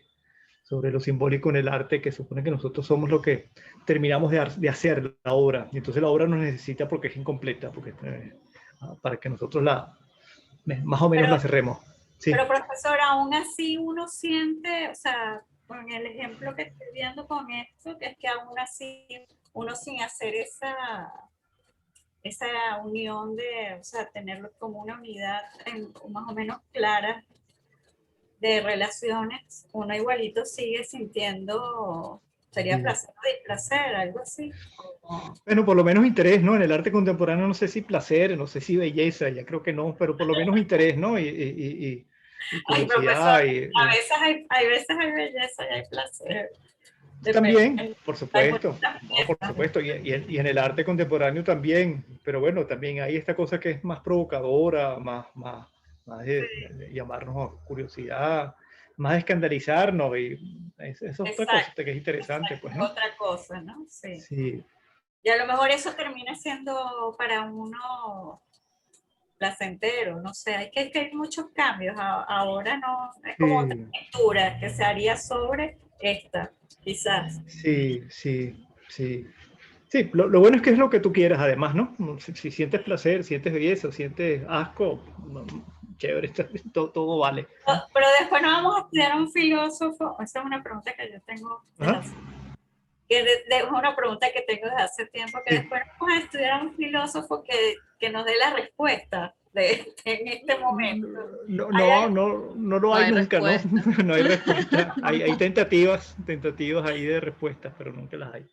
lo simbólico en el arte, que supone que nosotros somos lo que terminamos de hacer la obra. Y entonces la obra nos necesita porque es incompleta, porque, para que nosotros más o menos la cerremos. Sí. Pero profesor, aún así uno siente, o sea, con el ejemplo que estoy viendo con esto, que es que aún así uno sin hacer esa unión de, o sea, tenerlo como una unidad más o menos clara de relaciones, uno igualito sigue sintiendo, sería placer o displacer, algo así. Bueno, por lo menos interés, ¿no? En el arte contemporáneo no sé si placer, no sé si belleza, ya creo que no, pero por lo menos interés, ¿no? Y Ay, curiosidad. profesor, hay veces hay belleza y hay placer. También, por Hay supuesto, no, por muchas supuesto, y en el arte contemporáneo también, pero bueno, también hay esta cosa que es más provocadora, más de llamarnos curiosidad, más de escandalizarnos, y eso es otra cosa que es interesante, pues, ¿no? otra cosa, ¿no? Sí. Sí. Y a lo mejor eso termina siendo para uno placentero, no sé, hay muchos cambios. Ahora no, es como otra Sí, lectura que se haría sobre esta, quizás. sí, sí, sí. Sí, lo bueno es que es lo que tú quieras, además, ¿no? Si sientes placer, sientes belleza, sientes asco, chévere, todo vale. Pero después no vamos a estudiar a un filósofo, esa es una pregunta que yo tengo Ajá. es una pregunta que tengo desde hace tiempo, que Sí. después vamos a estudiar a un filósofo que nos dé la respuesta en este momento. No lo No hay hay nunca, ¿no? respuesta. No hay respuesta. Hay tentativas ahí de respuestas, pero nunca las hay.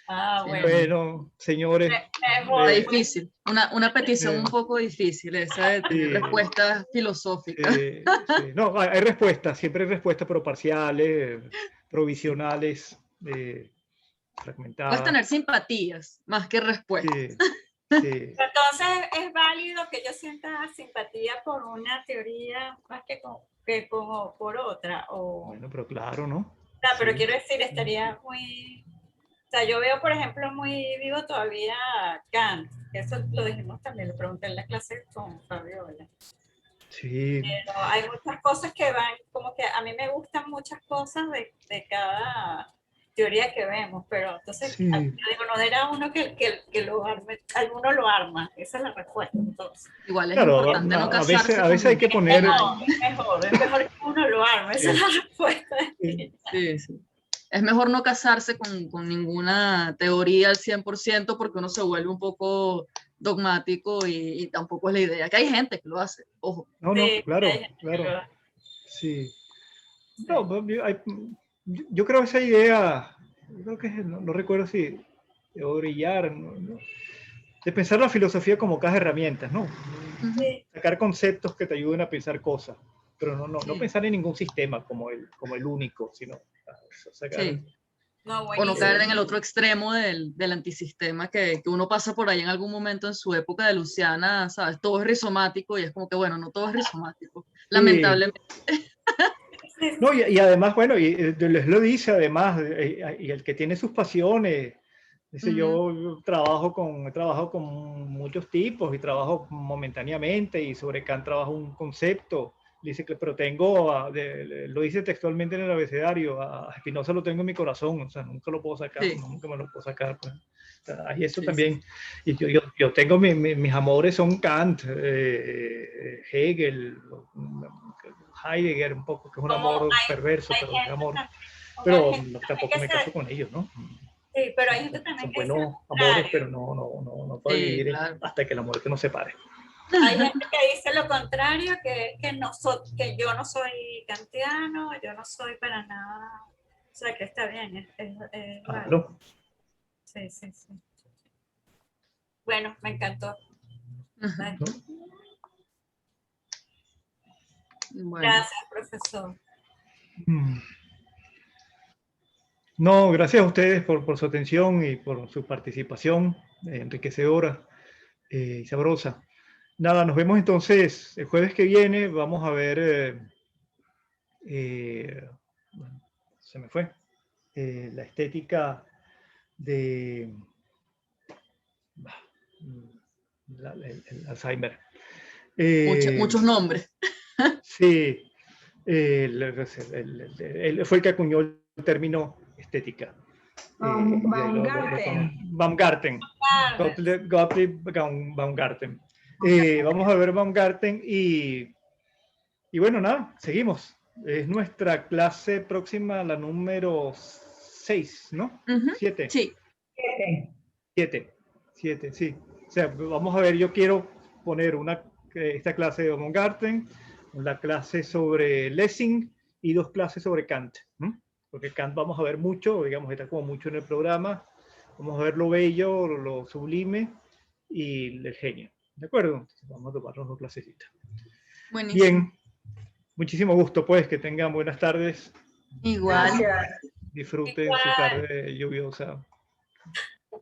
Ah, Sí, bueno. Bueno, señores, está difícil. Una petición eh, un poco difícil, esa de tener sí, respuestas filosóficas. sí. No, hay respuestas, siempre hay respuestas, pero parciales, provisionales, Puedes fragmentadas. tener simpatías más que respuestas. Sí, sí. Entonces es válido que yo sienta simpatía por una teoría más que como por otra. Bueno, pero claro, ¿no? Pero Sí. quiero decir, estaría muy... O sea, yo veo, por ejemplo, muy vivo todavía Kant. Eso lo dijimos también, lo pregunté en la clase con Fabiola. Sí, Pero hay muchas cosas que van, como que a mí me gustan muchas cosas de cada teoría que vemos, pero entonces sí. yo digo, no era uno que lo arme, alguno lo arma, esa es la respuesta. Entonces, Igual es Claro, importante no a veces, casarse a veces hay que con poner. nadie. es mejor que uno lo arme, esa es la respuesta. Sí. Sí, sí. Es mejor no casarse con ninguna teoría al 100% porque uno se vuelve un poco dogmático y tampoco es la idea. Que hay gente que lo hace, ojo. No, Sí, claro, hay gente que claro. lo hace. Sí. Sí. No, yo creo esa idea, yo creo que no recuerdo si de brillar, de pensar la filosofía como caja de herramientas, ¿no? Sí. Sacar conceptos que te ayuden a pensar cosas, pero no Sí. pensar en ningún sistema como el único, sino sacar. Sí. No, O no buenísimo. caer en el otro extremo del antisistema que uno pasa por ahí en algún momento en su época de Luciana, ¿sabes? Todo es rizomático y es como que, bueno, no todo es rizomático, lamentablemente. No, y además, bueno, y les lo dice además, y el que tiene sus pasiones, dice, yo he trabajado con muchos tipos y trabajo momentáneamente y sobre Kant trabajo un concepto, dice que, pero lo dice textualmente en el abecedario, a Spinoza lo tengo en mi corazón, o sea, nunca lo puedo sacar, Sí. nunca me lo puedo sacar. Pues. O sea, hay eso Sí, también, y yo tengo mis amores son Kant, Hegel, Heidegger un poco, que es un Como amor perverso, pero es amor. pero Tampoco me caso con ellos, ¿no? Sí, pero hay gente también Son que dice lo buenos amores, contrario. pero no puedo Sí, vivir claro. hasta que la muerte nos separe. Hay gente que dice lo contrario, que yo no soy kantiano, yo no soy para nada. O sea, que está bien. Claro, Sí, sí, sí. Bueno, me encantó. Bueno, Gracias, profesor. No, gracias a ustedes por su atención y por su participación enriquecedora y sabrosa. Nada, nos vemos entonces el jueves que viene. Vamos a ver, bueno, se me fue, la estética de el Alzheimer. muchos nombres. Sí, fue el que acuñó el término estética. Baumgarten. Baumgarten. Gottlieb Baumgarten. Vamos a ver Baumgarten y bueno, nada, seguimos. Es nuestra clase próxima, la número 6, ¿no? Ujú, 7. sí. 7, sí. O sea, vamos a ver, yo quiero poner esta clase de Baumgarten, la clase sobre Lessing y 2 clases sobre Kant. Porque Kant vamos a ver mucho, digamos, está como mucho en el programa. Vamos a ver lo bello, lo sublime y el genio. ¿De acuerdo? Entonces vamos a tomarnos 2 clasecitas. Buenísimo. Bien, muchísimo gusto, pues, que tengan buenas tardes. Igual. Gracias. Disfruten su tarde lluviosa.